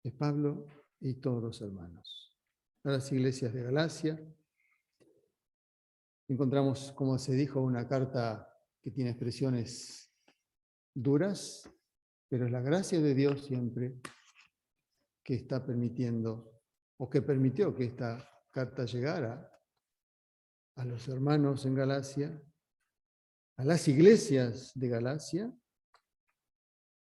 Es Pablo y todos los hermanos. A las iglesias de Galacia encontramos, como se dijo, una carta que tiene expresiones duras, pero es la gracia de Dios siempre que está permitiendo, o que permitió que esta carta llegara a los hermanos en Galacia, a las iglesias de Galacia,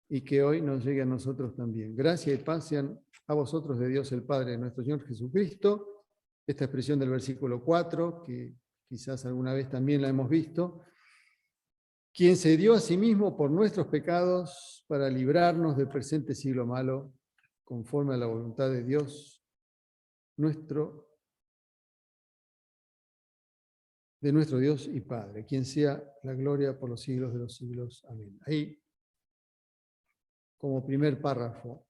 y que hoy nos llegue a nosotros también. Gracia y paz sean a vosotros de Dios el Padre, de nuestro Señor Jesucristo. Esta expresión del versículo 4, que quizás alguna vez también la hemos visto, quien se dio a sí mismo por nuestros pecados para librarnos del presente siglo malo, conforme a la voluntad de Dios, de nuestro Dios y Padre, quien sea la gloria por los siglos de los siglos. Amén. Ahí, como primer párrafo,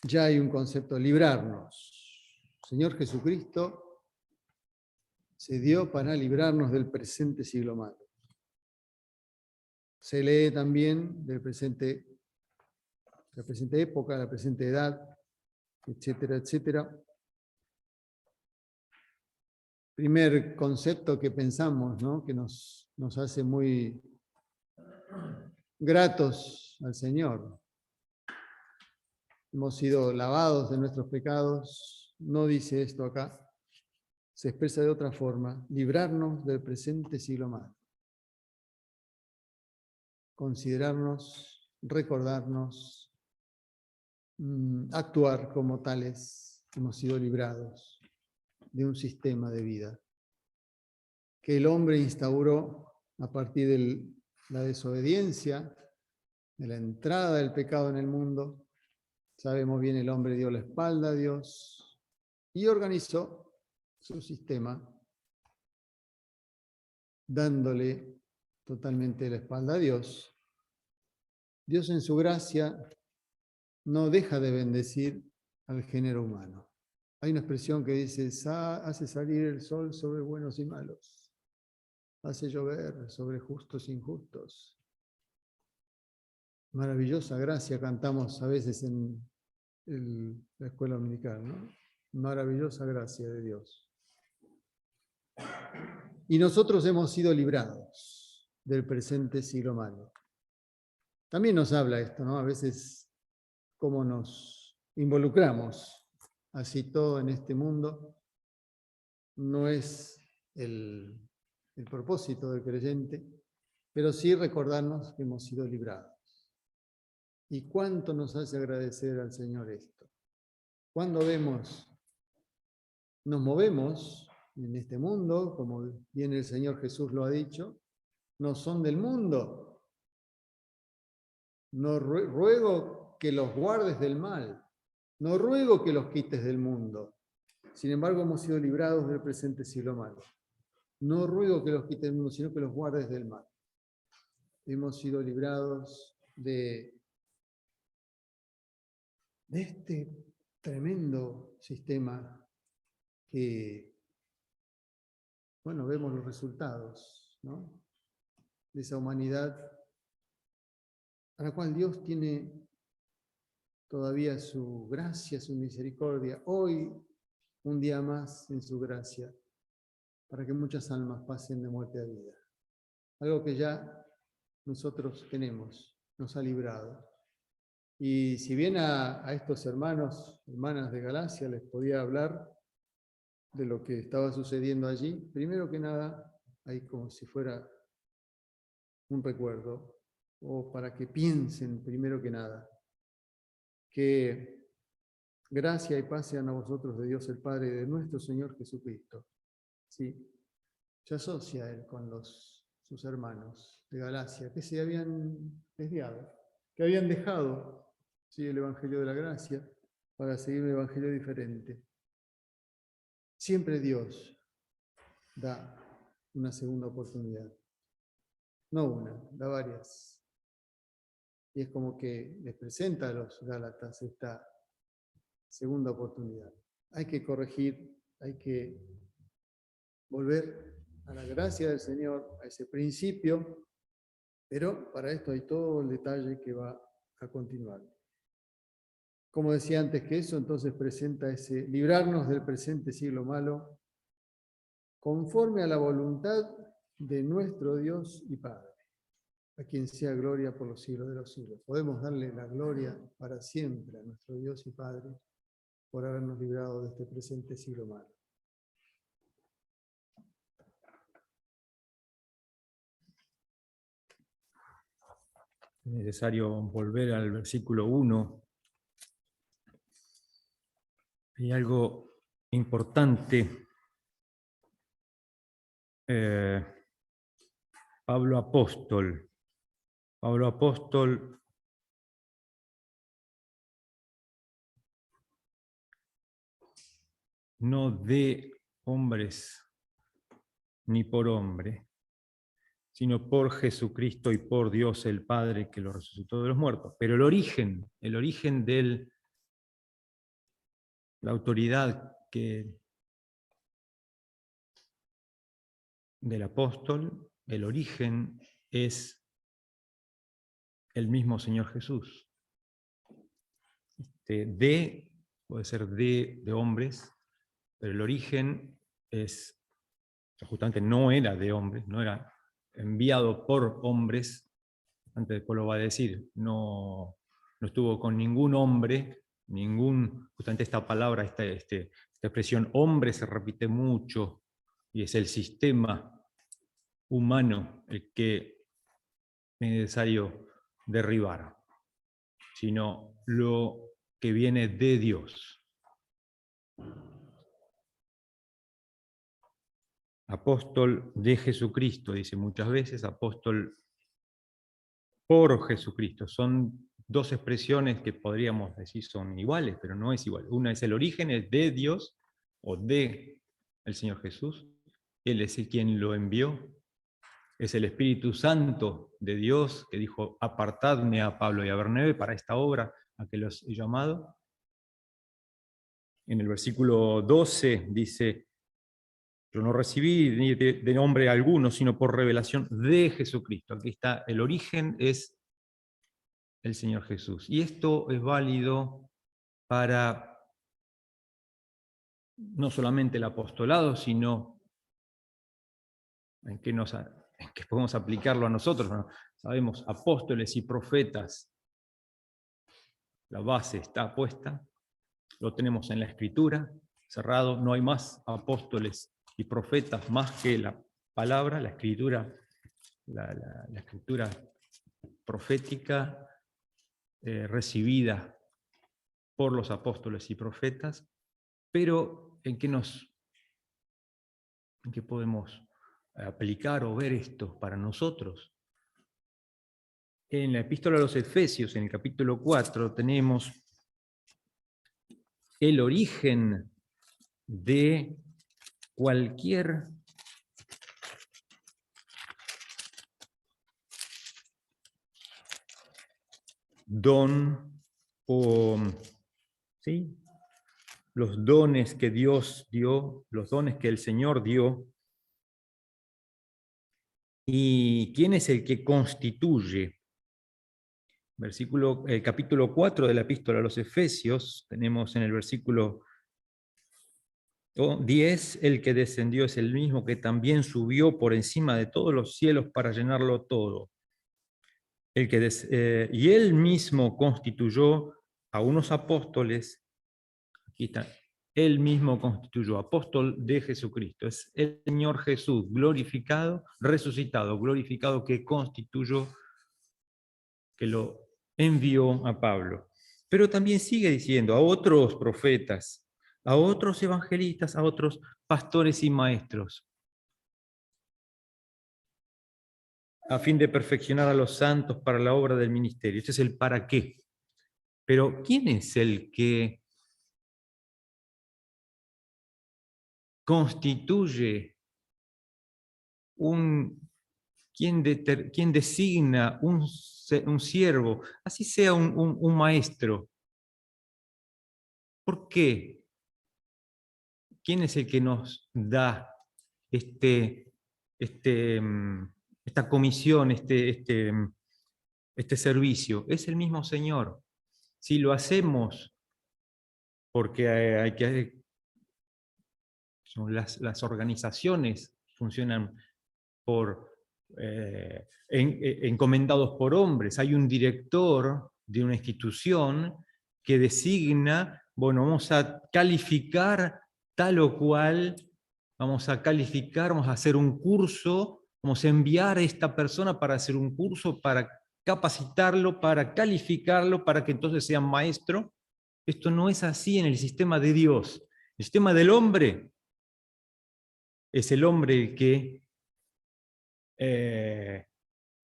ya hay un concepto, librarnos. Señor Jesucristo se dio para librarnos del presente siglo malo. Se lee también de la presente época, la presente edad, etcétera, etcétera. Primer concepto que pensamos, ¿no? Que nos hace muy gratos al Señor. Hemos sido lavados de nuestros pecados. No dice esto acá. Se expresa de otra forma. Librarnos del presente siglo malo. Considerarnos, recordarnos, actuar como tales. Hemos sido librados de un sistema de vida que el hombre instauró a partir de la desobediencia, de la entrada del pecado en el mundo. Sabemos bien, el hombre dio la espalda a Dios y organizó su sistema dándole totalmente la espalda a Dios. Dios en su gracia no deja de bendecir al género humano. Hay una expresión que dice, hace salir el sol sobre buenos y malos, hace llover sobre justos e injustos. Maravillosa gracia cantamos a veces en la escuela dominical, ¿no? Maravillosa gracia de Dios. Y nosotros hemos sido librados del presente siglo malo. También nos habla esto, ¿no? A veces cómo nos involucramos así todo en este mundo. No es el propósito del creyente, pero sí recordarnos que hemos sido librados. ¿Y cuánto nos hace agradecer al Señor esto? Cuando nos movemos en este mundo, como bien el Señor Jesús lo ha dicho, no son del mundo. No ruego que los guardes del mal, no ruego que los quites del mundo. Sin embargo, hemos sido librados del presente siglo malo. No ruego que los quites del mundo, sino que los guardes del mal. Hemos sido librados de este tremendo sistema que, bueno, vemos los resultados, ¿no? De esa humanidad a la cual Dios tiene todavía su gracia, su misericordia, hoy un día más en su gracia, para que muchas almas pasen de muerte a vida. Algo que ya nosotros tenemos, nos ha librado. Y si bien a estos hermanos, hermanas de Galacia les podía hablar de lo que estaba sucediendo allí, primero que nada, hay como si fuera un recuerdo, o para que piensen primero que nada, que gracia y paz sean a vosotros de Dios el Padre y de nuestro Señor Jesucristo. ¿Sí? Se asocia él con sus hermanos de Galacia, que se habían desviado, que habían dejado, ¿sí?, el Evangelio de la Gracia para seguir un Evangelio diferente. Siempre Dios da una segunda oportunidad. No una, da varias. Y es como que les presenta a los Gálatas esta segunda oportunidad. Hay que corregir, hay que volver a la gracia del Señor, a ese principio, pero para esto hay todo el detalle que va a continuar. Como decía antes que eso, entonces presenta ese librarnos del presente siglo malo, conforme a la voluntad de nuestro Dios y Padre, a quien sea gloria por los siglos de los siglos. Podemos darle la gloria para siempre a nuestro Dios y Padre por habernos librado de este presente siglo malo. Es necesario volver al versículo 1. Hay algo importante. Pablo apóstol no de hombres ni por hombre, sino por Jesucristo y por Dios el Padre que lo resucitó de los muertos. Pero el origen de la autoridad del apóstol, el origen es el mismo Señor Jesús. Puede ser de hombres, pero el origen es, justamente no era de hombres, no era enviado por hombres, antes después lo va a decir, no estuvo con ningún hombre, justamente esta palabra, esta expresión hombre se repite mucho, y es el sistema humano el que es necesario derribar, sino lo que viene de Dios. Apóstol de Jesucristo, dice muchas veces, apóstol por Jesucristo. Son dos expresiones que podríamos decir son iguales, pero no es igual. Una es el origen, es de Dios o de el Señor Jesús. Él es el quien lo envió. Es el Espíritu Santo de Dios que dijo, apartadme a Pablo y a Bernabé para esta obra a que los he llamado. En el versículo 12 dice, yo no recibí ni de nombre alguno, sino por revelación de Jesucristo. Aquí está, el origen es el Señor Jesús. Y esto es válido para no solamente el apostolado, sino en que podemos aplicarlo a nosotros, ¿no? Sabemos, apóstoles y profetas, la base está puesta, lo tenemos en la Escritura, cerrado, no hay más apóstoles y profetas más que la palabra, la Escritura, la Escritura profética recibida por los apóstoles y profetas, pero ¿en qué podemos aplicar o ver esto para nosotros? En la Epístola a los Efesios, en el capítulo 4, tenemos el origen de cualquier don ¿sí? Los dones que Dios dio, los dones que el Señor dio. ¿Y quién es el que constituye? Capítulo 4 de la Epístola a los Efesios, tenemos en el versículo 10, el que descendió es el mismo que también subió por encima de todos los cielos para llenarlo todo. Y él mismo constituyó a unos apóstoles, aquí está, él mismo constituyó apóstol de Jesucristo. Es el Señor Jesús glorificado, resucitado, glorificado, que constituyó, que lo envió a Pablo. Pero también sigue diciendo a otros profetas, a otros evangelistas, a otros pastores y maestros, a fin de perfeccionar a los santos para la obra del ministerio. Este es el para qué. Pero ¿quién es el que constituye quién designa un siervo, así sea un maestro? ¿Por qué? ¿Quién es el que nos da esta comisión, este servicio? Es el mismo Señor. Si lo hacemos porque Las organizaciones funcionan encomendados por hombres. Hay un director de una institución que designa, bueno, vamos a calificar tal o cual, vamos a calificar, vamos a hacer un curso, vamos a enviar a esta persona para hacer un curso, para capacitarlo, para calificarlo, para que entonces sea maestro. Esto no es así en el sistema de Dios. El sistema del hombre es el hombre el que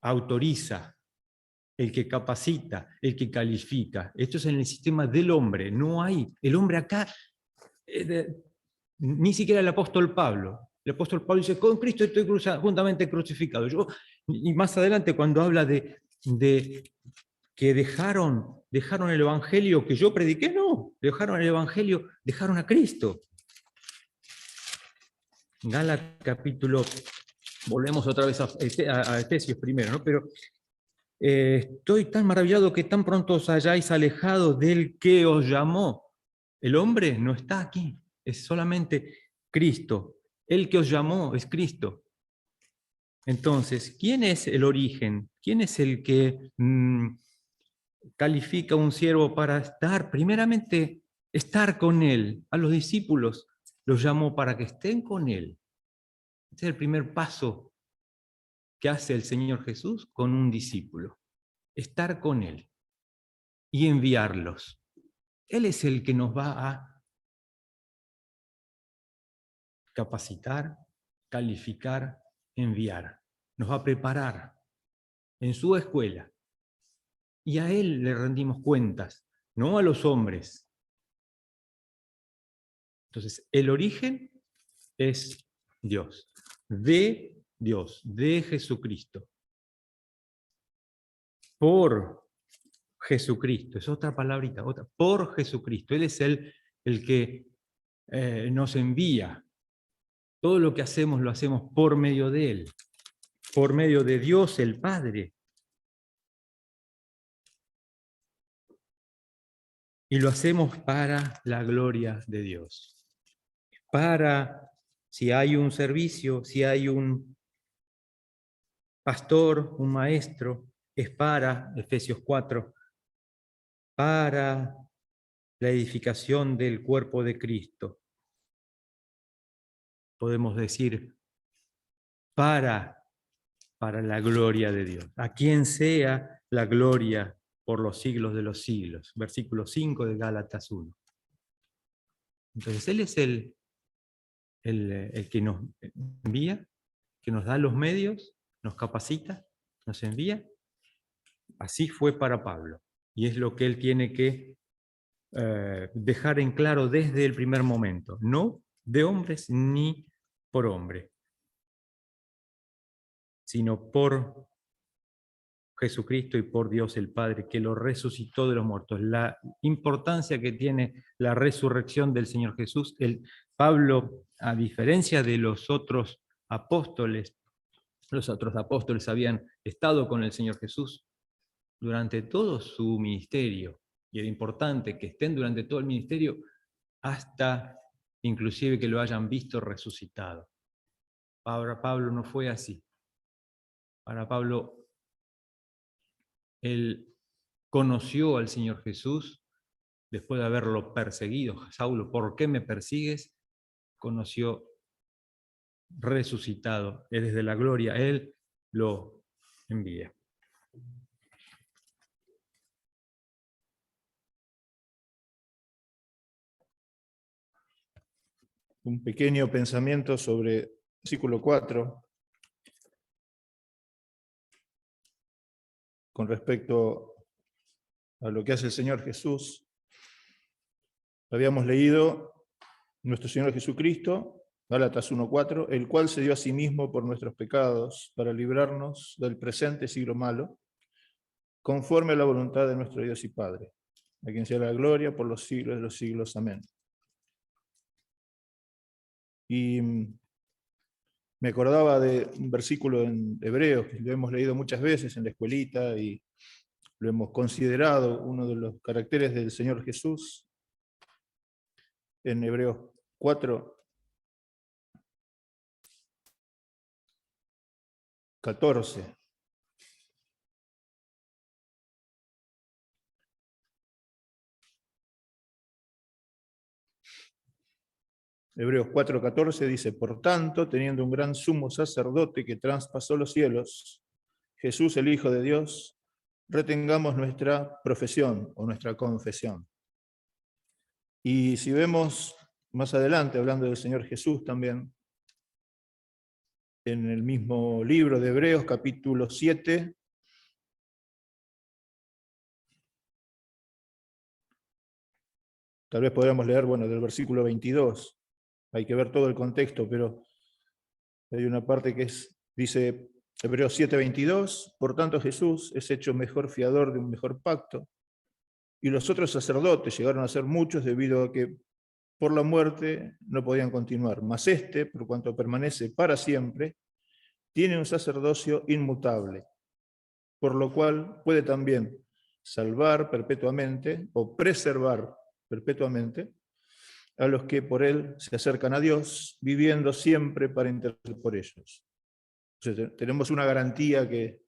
autoriza, el que capacita, el que califica. Esto es en el sistema del hombre. No hay, el hombre acá, ni siquiera el apóstol Pablo. El apóstol Pablo dice, con Cristo estoy juntamente crucificado. Y más adelante cuando habla de que dejaron el evangelio que yo prediqué, no, dejaron el evangelio, dejaron a Cristo. Gálatas capítulo, volvemos otra vez a Efesios primero, ¿no? Pero estoy tan maravillado que tan pronto os hayáis alejado del que os llamó. El hombre no está aquí, es solamente Cristo. El que os llamó es Cristo. Entonces, ¿quién es el origen? ¿Quién es el que califica a un siervo para estar? Primeramente, estar con él. A los discípulos los llamó para que estén con él. Este es el primer paso que hace el Señor Jesús con un discípulo. Estar con él y enviarlos. Él es el que nos va a capacitar, calificar, enviar. Nos va a preparar en su escuela. Y a Él le rendimos cuentas, no a los hombres. Entonces, el origen es Dios, de Jesucristo. Por Jesucristo, es otra palabrita, otra, por Jesucristo. Él es el que nos envía. Todo lo que hacemos lo hacemos por medio de Él, por medio de Dios el Padre. Y lo hacemos para la gloria de Dios. Para, si hay un servicio, si hay un pastor, un maestro, es para, Efesios 4, para la edificación del cuerpo de Cristo. Podemos decir, para la gloria de Dios. A quien sea la gloria por los siglos de los siglos. Versículo 5 de Gálatas 1. Entonces, Él es el que nos envía, que nos da los medios, nos capacita, nos envía. Así fue para Pablo. Y es lo que él tiene que dejar en claro desde el primer momento. No de hombres ni por hombre, sino por Jesucristo y por Dios el Padre, que lo resucitó de los muertos. La importancia que tiene la resurrección del Señor Jesús, Pablo, a diferencia de los otros apóstoles habían estado con el Señor Jesús durante todo su ministerio, y era importante que estén durante todo el ministerio hasta inclusive que lo hayan visto resucitado. Para Pablo no fue así. Para Pablo, él conoció al Señor Jesús después de haberlo perseguido. Saulo, ¿por qué me persigues? Conoció resucitado. Él desde la gloria, Él lo envía. Un pequeño pensamiento sobre versículo 4, con respecto a lo que hace el Señor Jesús. Habíamos leído nuestro Señor Jesucristo, Gálatas 1:4, el cual se dio a sí mismo por nuestros pecados, para librarnos del presente siglo malo, conforme a la voluntad de nuestro Dios y Padre, a quien sea la gloria por los siglos de los siglos. Amén. Y me acordaba de un versículo en Hebreos, que lo hemos leído muchas veces en la escuelita y lo hemos considerado uno de los caracteres del Señor Jesús. En Hebreos 4, 14. Hebreos 4:14 dice, por tanto, teniendo un gran sumo sacerdote que traspasó los cielos, Jesús el Hijo de Dios, retengamos nuestra profesión o nuestra confesión. Y si vemos más adelante, hablando del Señor Jesús también, en el mismo libro de Hebreos, capítulo 7, tal vez podríamos leer, del versículo 22, hay que ver todo el contexto, pero hay una parte que dice Hebreos 7:22, por tanto Jesús es hecho mejor fiador de un mejor pacto, y los otros sacerdotes llegaron a ser muchos debido a que por la muerte no podían continuar, mas este, por cuanto permanece para siempre, tiene un sacerdocio inmutable, por lo cual puede también salvar perpetuamente o preservar perpetuamente a los que por él se acercan a Dios, viviendo siempre para interceder por ellos. Entonces, tenemos una garantía que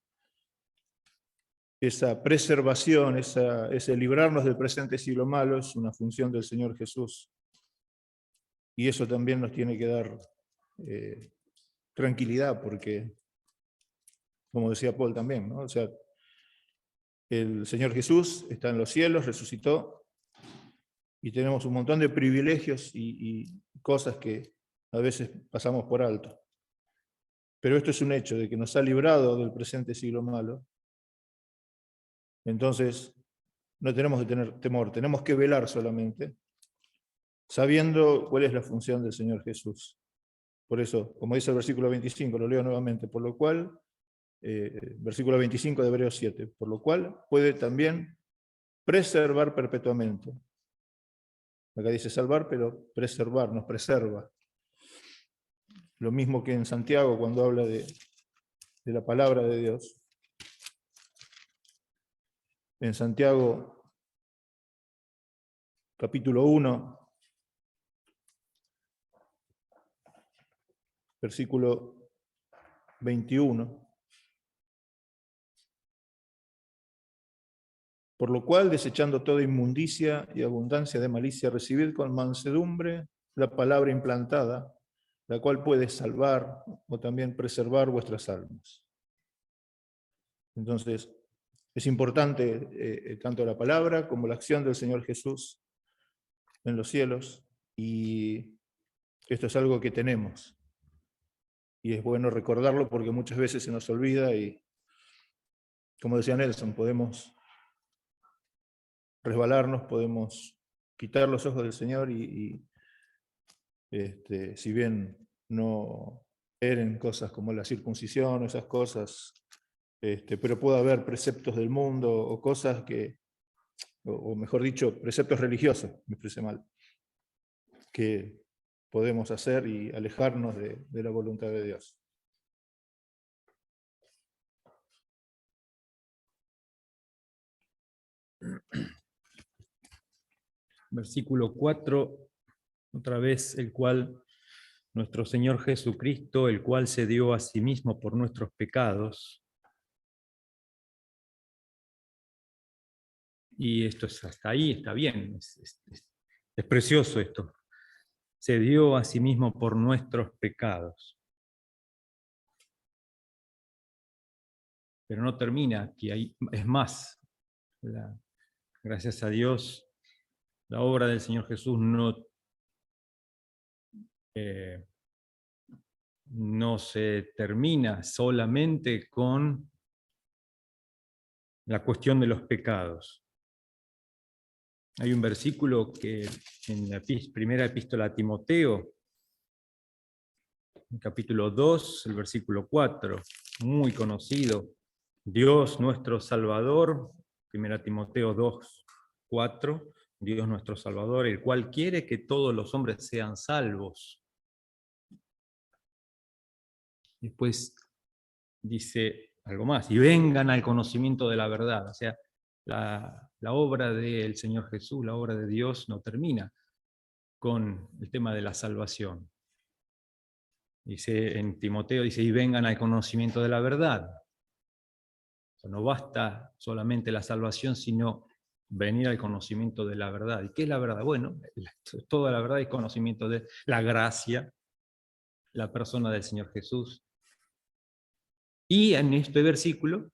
esa preservación, ese librarnos del presente siglo malo es una función del Señor Jesús. Y eso también nos tiene que dar tranquilidad, porque, como decía Paul también, ¿no? O sea, el Señor Jesús está en los cielos, resucitó, y tenemos un montón de privilegios y cosas que a veces pasamos por alto. Pero esto es un hecho, de que nos ha librado del presente siglo malo. Entonces, no tenemos que tener temor, tenemos que velar solamente, sabiendo cuál es la función del Señor Jesús. Por eso, como dice el versículo 25, lo leo nuevamente, por lo cual, versículo 25 de Hebreos 7, por lo cual puede también preservar perpetuamente. Acá dice salvar, pero preservar, nos preserva. Lo mismo que en Santiago cuando habla de la palabra de Dios. En Santiago, capítulo 1, versículo 21. Por lo cual, desechando toda inmundicia y abundancia de malicia, recibid con mansedumbre la palabra implantada, la cual puede salvar o también preservar vuestras almas. Entonces, es importante tanto la palabra como la acción del Señor Jesús en los cielos, y esto es algo que tenemos. Y es bueno recordarlo porque muchas veces se nos olvida y, como decía Nelson, podemos resbalarnos, podemos quitar los ojos del Señor y si bien no eren cosas como la circuncisión o esas cosas, pero puede haber preceptos del mundo o cosas o mejor dicho, preceptos religiosos, me expresé mal, que podemos hacer y alejarnos de la voluntad de Dios. Versículo 4, otra vez, el cual nuestro Señor Jesucristo, el cual se dio a sí mismo por nuestros pecados. Y esto es hasta ahí, está bien, es precioso esto. Se dio a sí mismo por nuestros pecados. Pero no termina aquí, es más. Gracias a Dios, la obra del Señor Jesús no se termina solamente con la cuestión de los pecados. Hay un versículo que en la primera epístola a Timoteo, en capítulo 2, el versículo 4, muy conocido. Dios nuestro Salvador, 1 Timoteo 2, 4, Dios nuestro Salvador, el cual quiere que todos los hombres sean salvos. Después dice algo más, y vengan al conocimiento de la verdad. O sea, la obra del Señor Jesús, la obra de Dios no termina con el tema de la salvación. Dice en Timoteo, dice, y vengan al conocimiento de la verdad. O sea, no basta solamente la salvación, sino venir al conocimiento de la verdad. ¿Y qué es la verdad? Bueno, toda la verdad es conocimiento de la gracia, la persona del Señor Jesús. Y en este versículo,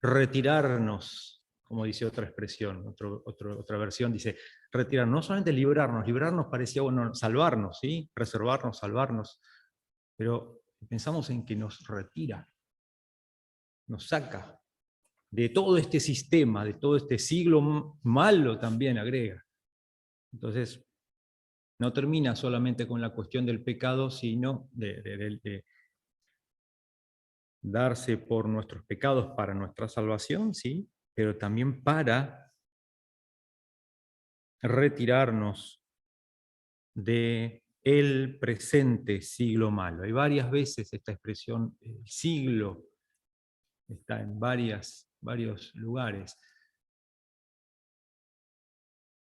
retirarnos, como dice otra expresión, otra versión, dice, retirarnos, no solamente librarnos parecía, bueno, salvarnos, ¿sí? Preservarnos, salvarnos, pero pensamos en que nos retira, nos saca de todo este sistema, de todo este siglo malo también agrega. Entonces, no termina solamente con la cuestión del pecado, sino de darse por nuestros pecados para nuestra salvación, ¿sí? Pero también para retirarnos de el presente siglo malo. Hay varias veces esta expresión, siglo, está en varios lugares.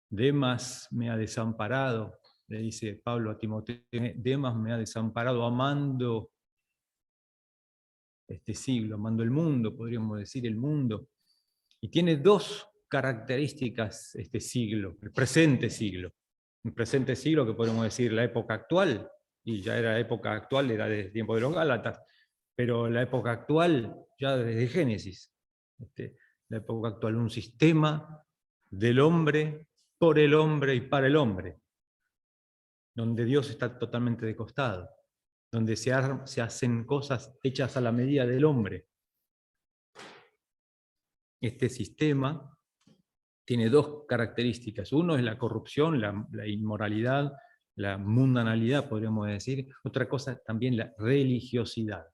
Demas me ha desamparado, le dice Pablo a Timoteo, Demas me ha desamparado amando este siglo, amando el mundo, podríamos decir el mundo. Y tiene dos características este siglo, el presente siglo. El presente siglo que podemos decir la época actual, y ya era época actual, era desde el tiempo de los Gálatas, pero la época actual ya desde Génesis. La época actual, un sistema del hombre, por el hombre y para el hombre, donde Dios está totalmente de costado, donde se hacen cosas hechas a la medida del hombre. Este sistema tiene dos características. Uno es la corrupción, la inmoralidad, la mundanalidad, podríamos decir. Otra cosa también la religiosidad,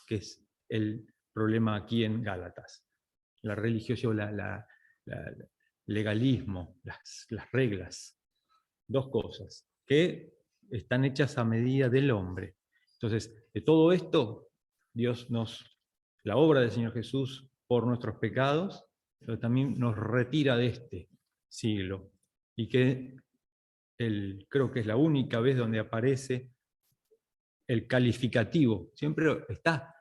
que es el problema aquí en Gálatas. La religiosidad, el legalismo, las reglas. Dos cosas que están hechas a medida del hombre. Entonces, de todo esto, la obra del Señor Jesús por nuestros pecados, pero también nos retira de este siglo. Y que creo que es la única vez donde aparece el calificativo. Siempre está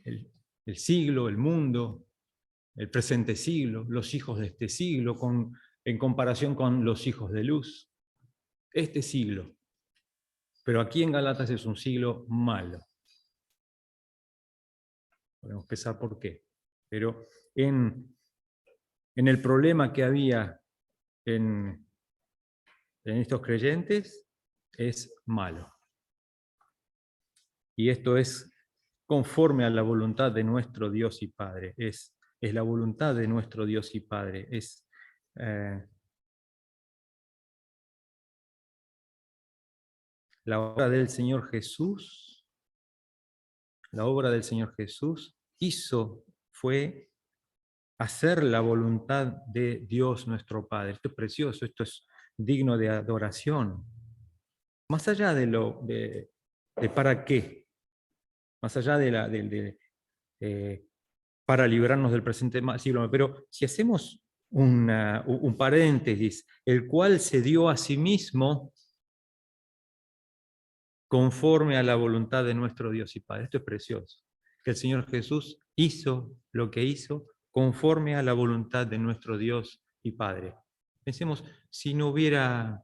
el siglo, el mundo, el presente siglo, los hijos de este siglo, en comparación con los hijos de luz. Este siglo. Pero aquí en Gálatas es un siglo malo. Podemos pensar por qué. Pero en el problema que había en estos creyentes es malo. Y esto es conforme a la voluntad de nuestro Dios y Padre. Es la voluntad de nuestro Dios y Padre. La obra del Señor Jesús. La obra del Señor Jesús fue hacer la voluntad de Dios nuestro Padre. Esto es precioso, esto es digno de adoración. Más allá de para qué, más allá para librarnos del presente siglo, pero si hacemos un paréntesis, el cual se dio a sí mismo conforme a la voluntad de nuestro Dios y Padre. Esto es precioso, que el Señor Jesús hizo lo que hizo conforme a la voluntad de nuestro Dios y Padre. Pensemos, si no hubiera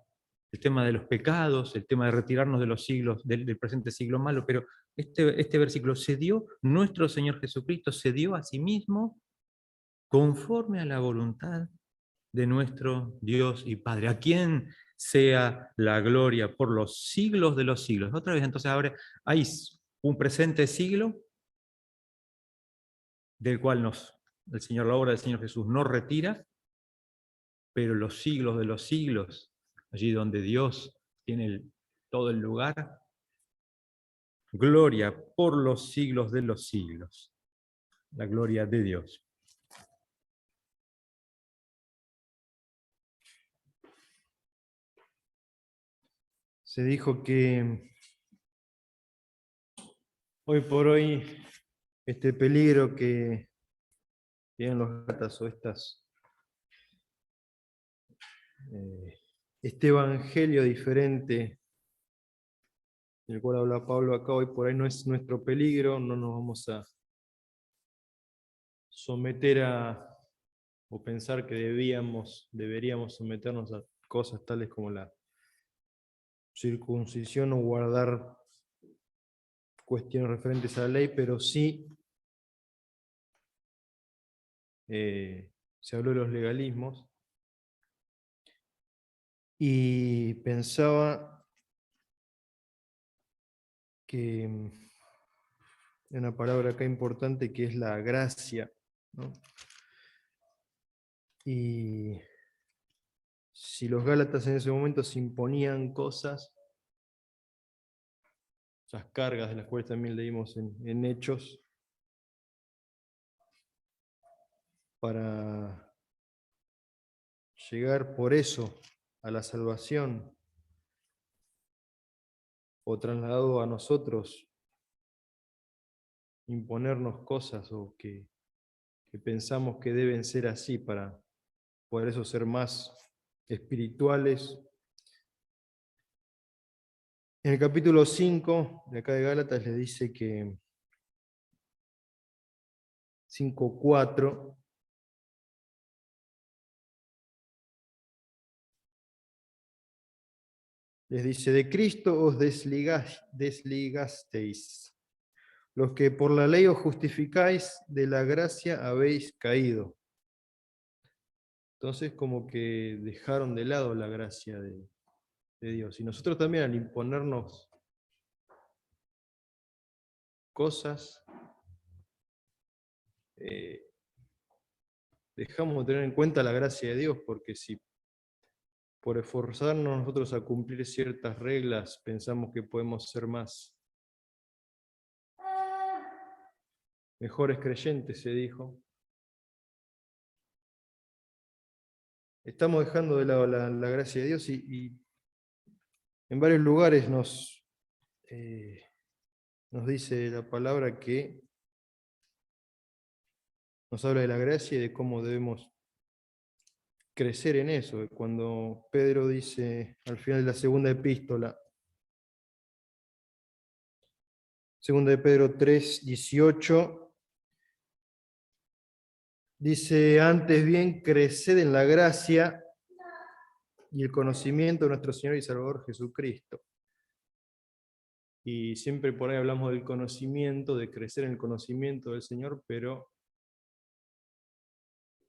el tema de los pecados, el tema de retirarnos de los siglos, del presente siglo malo, pero este versículo nuestro Señor Jesucristo se dio a sí mismo conforme a la voluntad de nuestro Dios y Padre. ¿A quién sea la gloria por los siglos de los siglos? Otra vez, entonces ahora hay un presente siglo del cual la obra del Señor Jesús nos retira, pero los siglos de los siglos, allí donde Dios tiene todo el lugar, gloria por los siglos de los siglos. La gloria de Dios. Se dijo que hoy por hoy este peligro que tienen los gatas o este evangelio diferente del cual habla Pablo acá hoy, por ahí no es nuestro peligro, no nos vamos a someter o pensar que deberíamos someternos a cosas tales como la circuncisión o guardar cuestiones referentes a la ley, pero sí se habló de los legalismos, y pensaba que hay una palabra acá importante que es la gracia, ¿no? Y si los Gálatas en ese momento se imponían cosas, esas cargas de las cuales también leímos en Hechos, para llegar por eso a la salvación, o trasladado a nosotros, imponernos cosas o que pensamos que deben ser así para poder eso ser más espirituales. En el capítulo 5 de acá de Gálatas le dice que 5:4 les dice: de Cristo os desligasteis, los que por la ley os justificáis, de la gracia habéis caído. Entonces como que dejaron de lado la gracia de Dios. Y nosotros también, al imponernos cosas, dejamos de tener en cuenta la gracia de Dios, porque si por esforzarnos nosotros a cumplir ciertas reglas pensamos que podemos ser mejores creyentes, se dijo, estamos dejando de lado la gracia de Dios, y en varios lugares nos dice la palabra que nos habla de la gracia y de cómo debemos crecer en eso. Cuando Pedro dice al final de la segunda epístola, 2 de Pedro 3:18, dice: antes bien, creced en la gracia y el conocimiento de nuestro Señor y Salvador Jesucristo. Y siempre por ahí hablamos del conocimiento, de crecer en el conocimiento del Señor, pero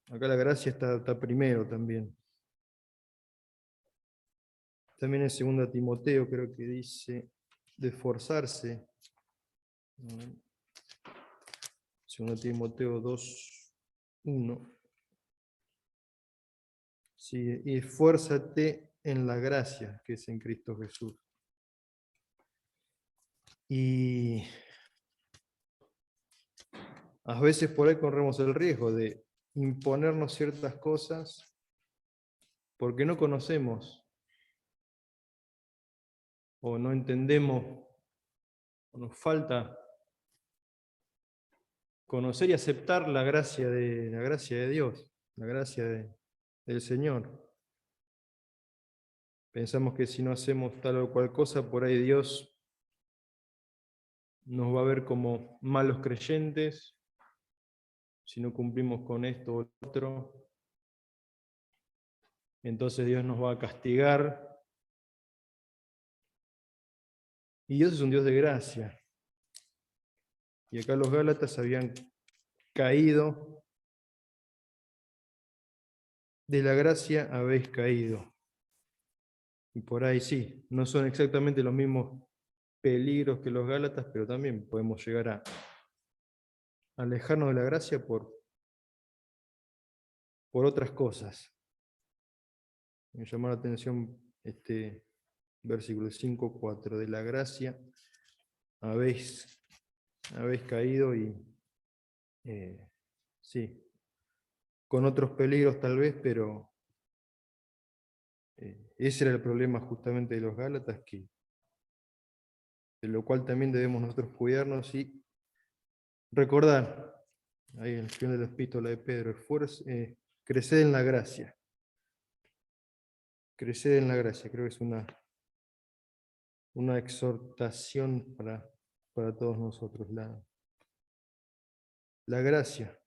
acá la gracia está primero también. También en 2 Timoteo creo que dice de esforzarse. 2 Timoteo 2:1. Sí, y esfuérzate en la gracia que es en Cristo Jesús. Y a veces por ahí corremos el riesgo de imponernos ciertas cosas porque no conocemos o no entendemos, o nos falta conocer y aceptar la gracia de Dios, la gracia del Señor. Pensamos que si no hacemos tal o cual cosa, por ahí Dios nos va a ver como malos creyentes, si no cumplimos con esto o lo otro. Entonces Dios nos va a castigar. Y Dios es un Dios de gracia. Y acá los Gálatas habían caído. De la gracia habéis caído. Y por ahí sí, no son exactamente los mismos peligros que los Gálatas, pero también podemos llegar a alejarnos de la gracia por otras cosas. Me llamó la atención este versículo 5:4, de la gracia habéis caído, y sí, con otros peligros tal vez, pero ese era el problema justamente de los Gálatas, de lo cual también debemos nosotros cuidarnos y recordar, ahí en el final de la epístola de Pedro, creced en la gracia. Crecer en la gracia, creo que es una una exhortación para todos nosotros, la gracia,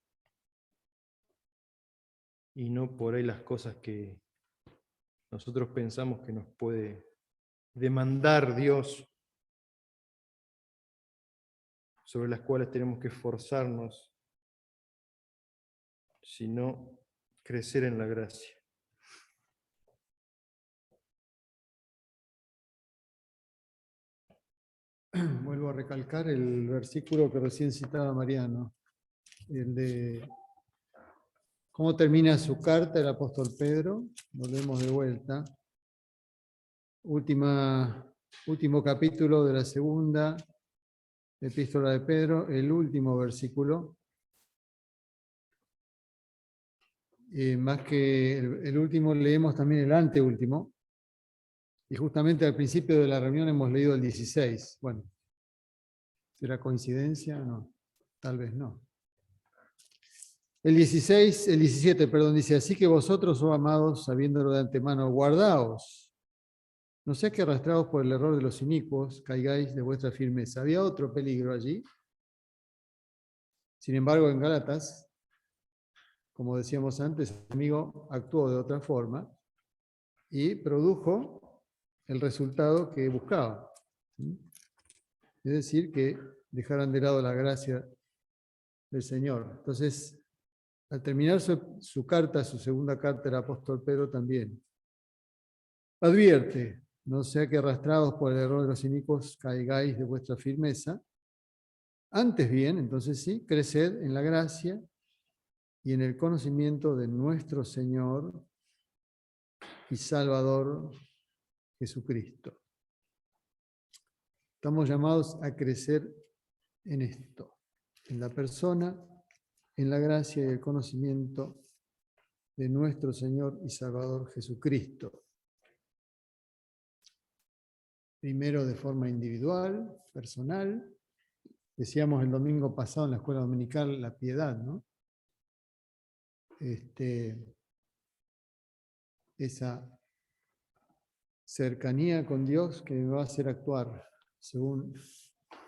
y no por ahí las cosas que nosotros pensamos que nos puede demandar Dios, sobre las cuales tenemos que esforzarnos, sino crecer en la gracia. Vuelvo a recalcar el versículo que recién citaba Mariano, el de cómo termina su carta el apóstol Pedro. Volvemos de vuelta. Último capítulo de la segunda epístola de Pedro, el último versículo. Más que el último, leemos también el anteúltimo. Y justamente al principio de la reunión hemos leído el 16. Bueno, ¿será coincidencia? No, tal vez no. El 17, perdón, dice: así que vosotros, oh amados, sabiéndolo de antemano, guardaos, no sea que arrastrados por el error de los inicuos, caigáis de vuestra firmeza. Había otro peligro allí. Sin embargo, en Gálatas, como decíamos antes, el enemigo actuó de otra forma y produjo el resultado que buscaba. Es decir, que dejaran de lado la gracia del Señor. Entonces, al terminar su carta, su segunda carta, el apóstol Pedro también advierte: no sea que arrastrados por el error de los inicuos caigáis de vuestra firmeza. Antes bien, entonces sí, creced en la gracia y en el conocimiento de nuestro Señor y Salvador Jesucristo. Estamos llamados a crecer en esto, en la persona, en la gracia y el conocimiento de nuestro Señor y Salvador Jesucristo. Primero de forma individual, personal. Decíamos el domingo pasado en la escuela dominical la piedad, ¿no? Esa cercanía con Dios que me va a hacer actuar según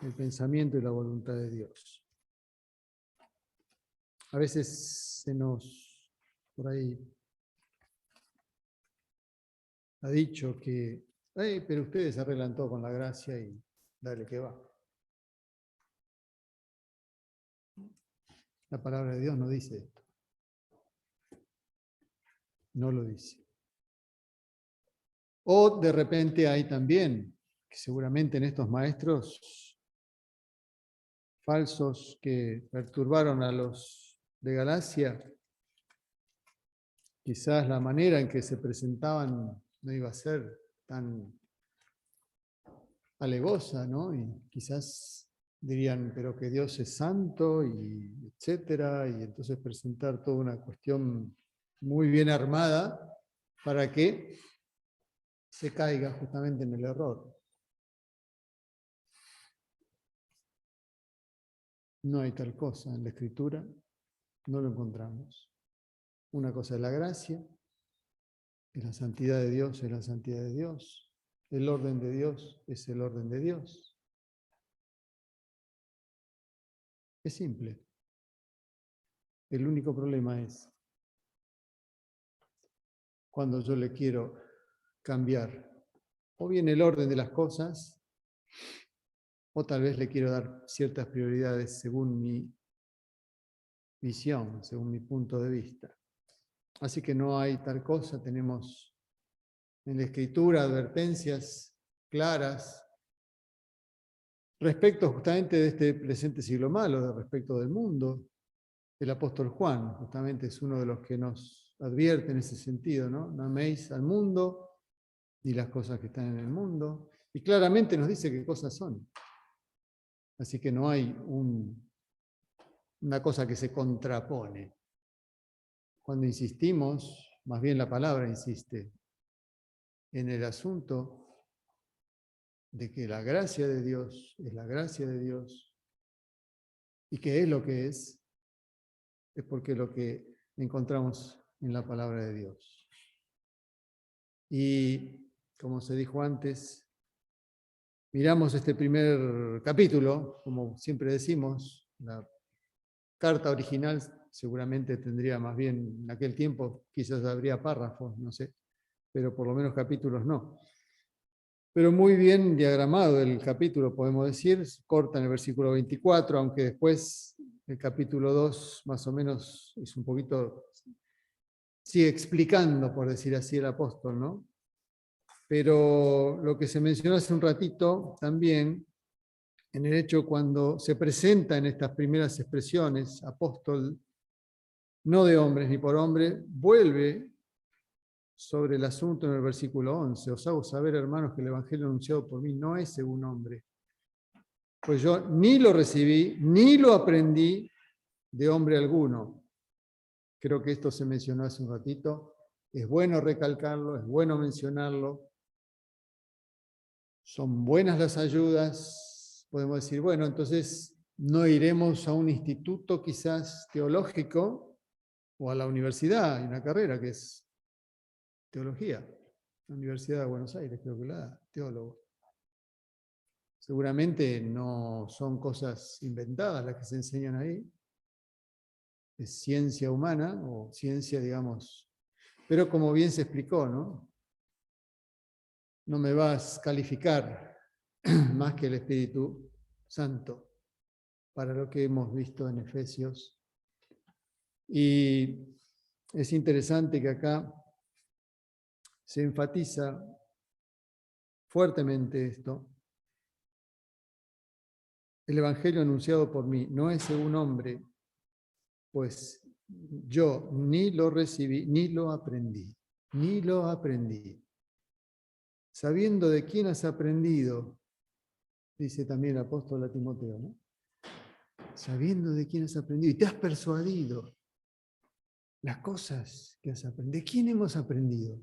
el pensamiento y la voluntad de Dios. A veces se nos, por ahí, ha dicho que, pero ustedes arreglan todo con la gracia y dale que va. La palabra de Dios no dice esto. No lo dice. O de repente hay también, que seguramente en estos maestros falsos que perturbaron a los de Galacia, quizás la manera en que se presentaban no iba a ser tan alegosa, ¿no? Y quizás dirían, pero que Dios es santo, y etcétera, y entonces presentar toda una cuestión muy bien armada para que se caiga justamente en el error. No hay tal cosa en la Escritura, no lo encontramos. Una cosa es la gracia, es la santidad de Dios, es la santidad de Dios. El orden de Dios es el orden de Dios. Es simple. El único problema es cuando yo le quiero cambiar o bien el orden de las cosas, o tal vez le quiero dar ciertas prioridades según mi visión, según mi punto de vista. Así que no hay tal cosa. Tenemos en la Escritura advertencias claras respecto justamente de este presente siglo malo, respecto del mundo. El apóstol Juan justamente es uno de los que nos advierte en ese sentido, ¿no? No améis al mundo ni las cosas que están en el mundo. Y claramente nos dice qué cosas son. Así que no hay una cosa que se contrapone. Cuando insistimos, más bien la palabra insiste, en el asunto de que la gracia de Dios es la gracia de Dios, y que es lo que es porque lo que encontramos en la palabra de Dios. Y como se dijo antes, miramos este primer capítulo, como siempre decimos, la carta original seguramente tendría más bien, en aquel tiempo quizás habría párrafos, no sé, pero por lo menos capítulos no. Pero muy bien diagramado el capítulo, podemos decir, corta en el versículo 24, aunque después el capítulo 2 más o menos es un poquito, sigue explicando, por decir así, el apóstol, ¿no? Pero lo que se mencionó hace un ratito también, en el hecho cuando se presenta en estas primeras expresiones, apóstol, no de hombres ni por hombre, vuelve sobre el asunto en el versículo 11. Os hago saber, hermanos, que el evangelio anunciado por mí no es según hombre. Pues yo ni lo recibí, ni lo aprendí de hombre alguno. Creo que esto se mencionó hace un ratito. Es bueno recalcarlo, es bueno mencionarlo. Son buenas las ayudas. Podemos decir, bueno, entonces no iremos a un instituto quizás teológico o a la universidad, hay una carrera que es teología. La Universidad de Buenos Aires creo que la da, teólogo. Seguramente no son cosas inventadas las que se enseñan ahí. Es ciencia humana o ciencia, digamos. Pero como bien se explicó, ¿no? No me vas a calificar más que el Espíritu Santo para lo que hemos visto en Efesios. Y es interesante que acá se enfatiza fuertemente esto. El evangelio anunciado por mí no es según hombre, pues yo ni lo recibí, ni lo aprendí, ni lo aprendí. Sabiendo de quién has aprendido, dice también el apóstol a Timoteo, ¿no? Sabiendo de quién has aprendido y te has persuadido las cosas que has aprendido. ¿De quién hemos aprendido?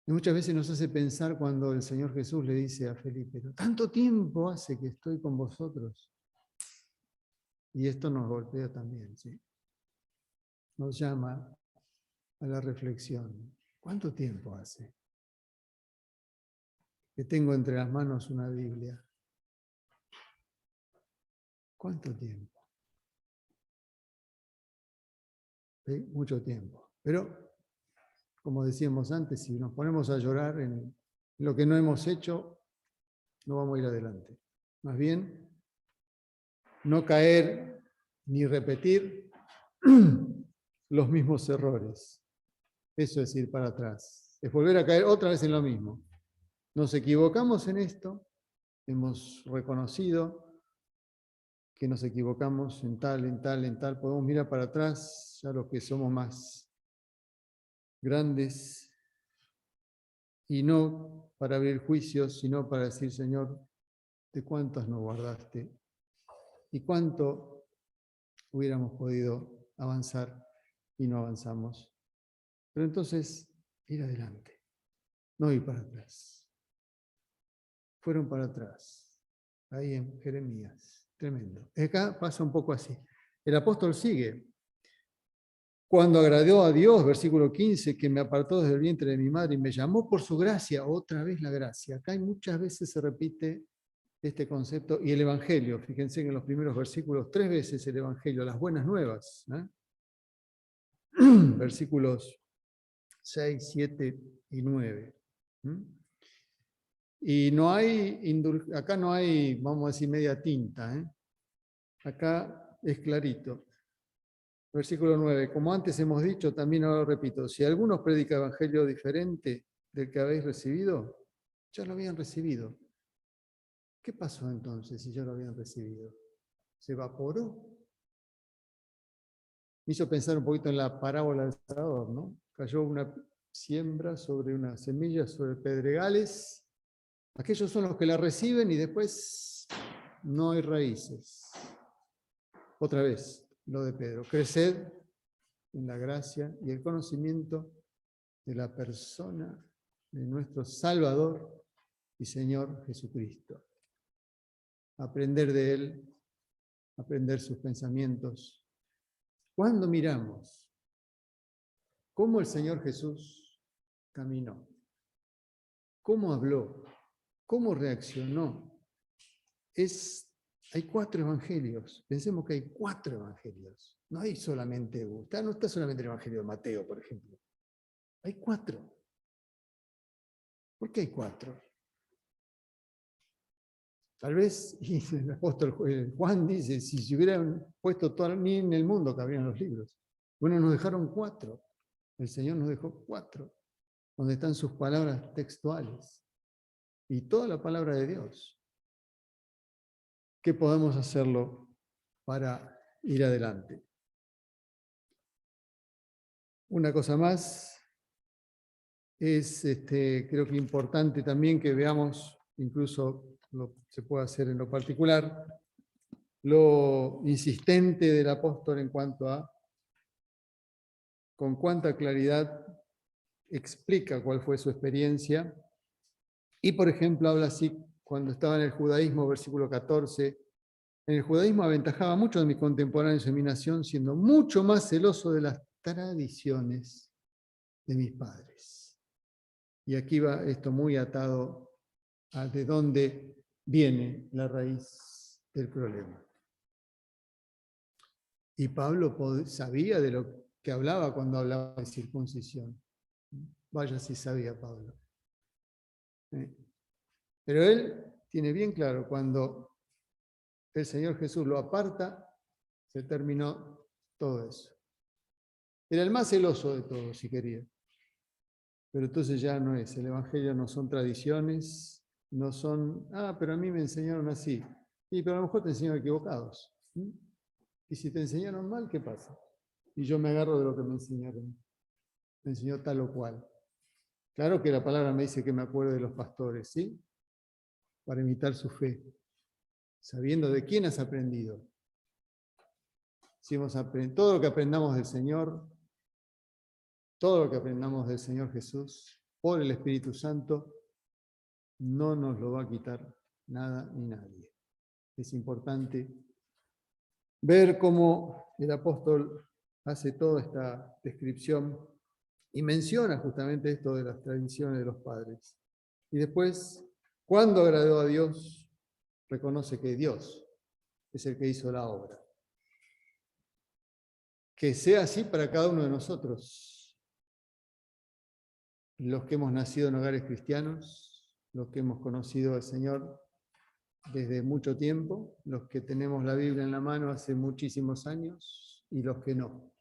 Y muchas veces nos hace pensar cuando el Señor Jesús le dice a Felipe, tanto tiempo hace que estoy con vosotros. Y esto nos golpea también, ¿sí? Nos llama a la reflexión. ¿Cuánto tiempo hace que tengo entre las manos una Biblia? ¿Cuánto tiempo? ¿Sí? Mucho tiempo. Pero, como decíamos antes, si nos ponemos a llorar en lo que no hemos hecho, no vamos a ir adelante. Más bien, no caer ni repetir los mismos errores. Eso es ir para atrás. Es volver a caer otra vez en lo mismo. Nos equivocamos en esto, hemos reconocido que nos equivocamos en tal, en tal, en tal. Podemos mirar para atrás, ya los que somos más grandes, y no para abrir juicios, sino para decir, Señor, ¿de cuántas nos guardaste? ¿Y cuánto hubiéramos podido avanzar y no avanzamos? Pero entonces, ir adelante, no ir para atrás. Fueron para atrás, ahí en Jeremías, tremendo. Acá pasa un poco así. El apóstol sigue. Cuando agradó a Dios, versículo 15, que me apartó desde el vientre de mi madre y me llamó por su gracia, otra vez la gracia. Acá hay muchas veces se repite este concepto y el Evangelio. Fíjense que en los primeros versículos, 3 veces el Evangelio, las buenas nuevas. Versículos 6, 7 y 9. Y no hay, acá no hay, vamos a decir, media tinta. Acá es clarito. Versículo 9. Como antes hemos dicho, también ahora lo repito, si algunos predican evangelio diferente del que habéis recibido, ya lo habían recibido. ¿Qué pasó entonces si ya lo habían recibido? ¿Se evaporó? Me hizo pensar un poquito en la parábola del sembrador, ¿no? Cayó una siembra sobre unas semillas, sobre pedregales. Aquellos son los que la reciben y después no hay raíces. Otra vez, lo de Pedro. Creced en la gracia y el conocimiento de la persona de nuestro Salvador y Señor Jesucristo. Aprender de Él, aprender sus pensamientos. Cuando miramos cómo el Señor Jesús caminó, cómo habló, cómo reaccionó. Hay 4 evangelios. Pensemos que hay 4 evangelios. No hay solamente, no está solamente el evangelio de Mateo, por ejemplo. Hay 4. ¿Por qué hay 4? Tal vez, y el apóstol Juan dice, si se hubieran puesto todo, ni en el mundo cabrían los libros. Bueno, nos dejaron 4. El Señor nos dejó 4, donde están sus palabras textuales y toda la palabra de Dios. ¿Qué podemos hacerlo para ir adelante? Una cosa más es, creo que importante también que veamos, incluso se puede hacer en lo particular, lo insistente del apóstol en cuanto a con cuánta claridad explica cuál fue su experiencia. Y, por ejemplo, habla así cuando estaba en el judaísmo, versículo 14, en el judaísmo aventajaba mucho de mis contemporáneos en mi nación, siendo mucho más celoso de las tradiciones de mis padres. Y aquí va esto muy atado a de dónde viene la raíz del problema. Y Pablo sabía de lo que hablaba cuando hablaba de circuncisión. Vaya si sabía Pablo. Pero él tiene bien claro, cuando el Señor Jesús lo aparta, se terminó todo eso. Era el más celoso de todos, si quería. Pero entonces ya no es. El Evangelio no son tradiciones, no son, pero a mí me enseñaron así. Y pero a lo mejor te enseñaron equivocados. Y si te enseñaron mal, ¿qué pasa? Y yo me agarro de lo que me enseñaron. Me enseñó tal o cual. Claro que la palabra me dice que me acuerde de los pastores, ¿sí? Para imitar su fe. Sabiendo de quién has aprendido. Si hemos aprendido, todo lo que aprendamos del Señor, todo lo que aprendamos del Señor Jesús, por el Espíritu Santo, no nos lo va a quitar nada ni nadie. Es importante ver cómo el apóstol hace toda esta descripción y menciona justamente esto de las tradiciones de los padres. Y después, cuando agradó a Dios, reconoce que Dios es el que hizo la obra. Que sea así para cada uno de nosotros, los que hemos nacido en hogares cristianos, los que hemos conocido al Señor desde mucho tiempo, los que tenemos la Biblia en la mano hace muchísimos años y los que no.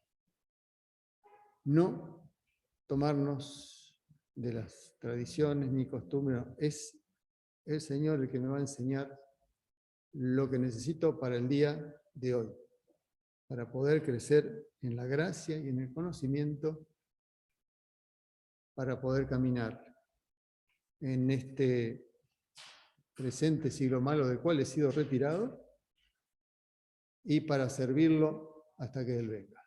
No tomarnos de las tradiciones ni costumbres, es el Señor el que me va a enseñar lo que necesito para el día de hoy, para poder crecer en la gracia y en el conocimiento, para poder caminar en este presente siglo malo del cual he sido retirado y para servirlo hasta que Él venga.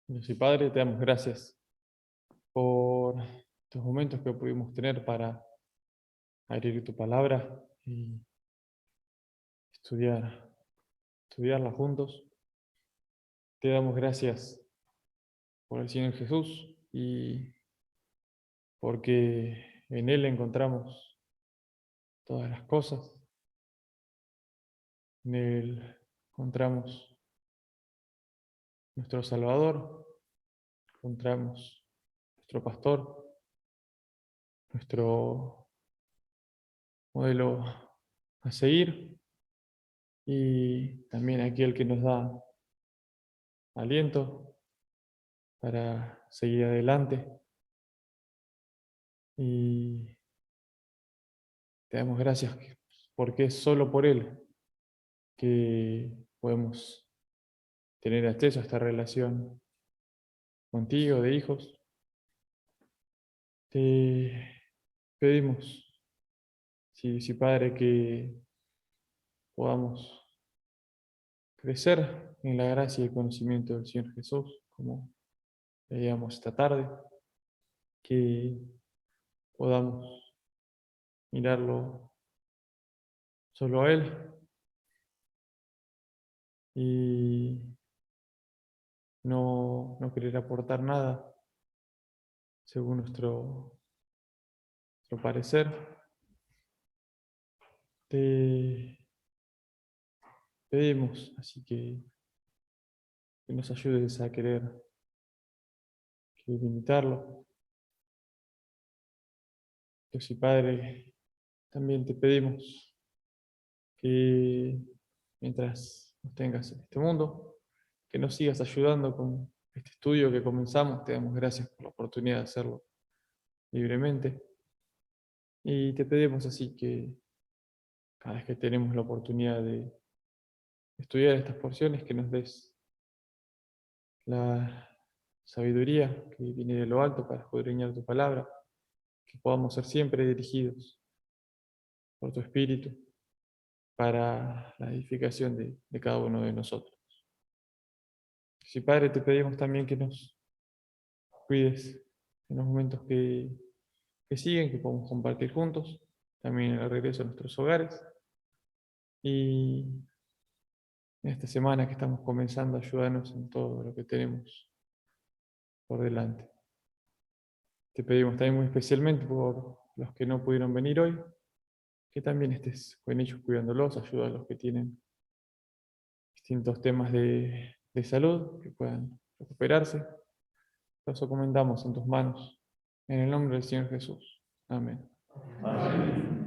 Dios y Padre, te damos gracias por estos momentos que pudimos tener para abrir tu palabra y estudiarla juntos. Te damos gracias por el Señor Jesús y porque en Él encontramos todas las cosas. En Él encontramos nuestro Salvador, encontramos nuestro pastor, nuestro modelo a seguir y también aquel que nos da aliento para seguir adelante. Y te damos gracias porque es solo por Él que podemos tener acceso a esta relación contigo de hijos. Te pedimos, sí, Padre, que podamos crecer en la gracia y el conocimiento del Señor Jesús, como veíamos esta tarde, que podamos mirarlo solo a Él y no querer aportar nada según nuestro parecer. Te pedimos así que nos ayudes a querer imitarlo. Dios y Padre, también te pedimos que mientras nos tengas en este mundo, que nos sigas ayudando con este estudio que comenzamos. Te damos gracias por la oportunidad de hacerlo libremente. Y te pedimos así que cada vez que tenemos la oportunidad de estudiar estas porciones, que nos des la sabiduría que viene de lo alto para escudriñar tu palabra, que podamos ser siempre dirigidos por tu Espíritu para la edificación de cada uno de nosotros. Sí, Padre, te pedimos también que nos cuides en los momentos que siguen, que podamos compartir juntos, también en el regreso a nuestros hogares. Y en esta semana que estamos comenzando, ayúdanos en todo lo que tenemos por delante. Te pedimos también muy especialmente por los que no pudieron venir hoy, que también estés con ellos cuidándolos, ayuda a los que tienen distintos temas de salud, que puedan recuperarse. Los encomendamos en tus manos, en el nombre del Señor Jesús. Amén. Amén.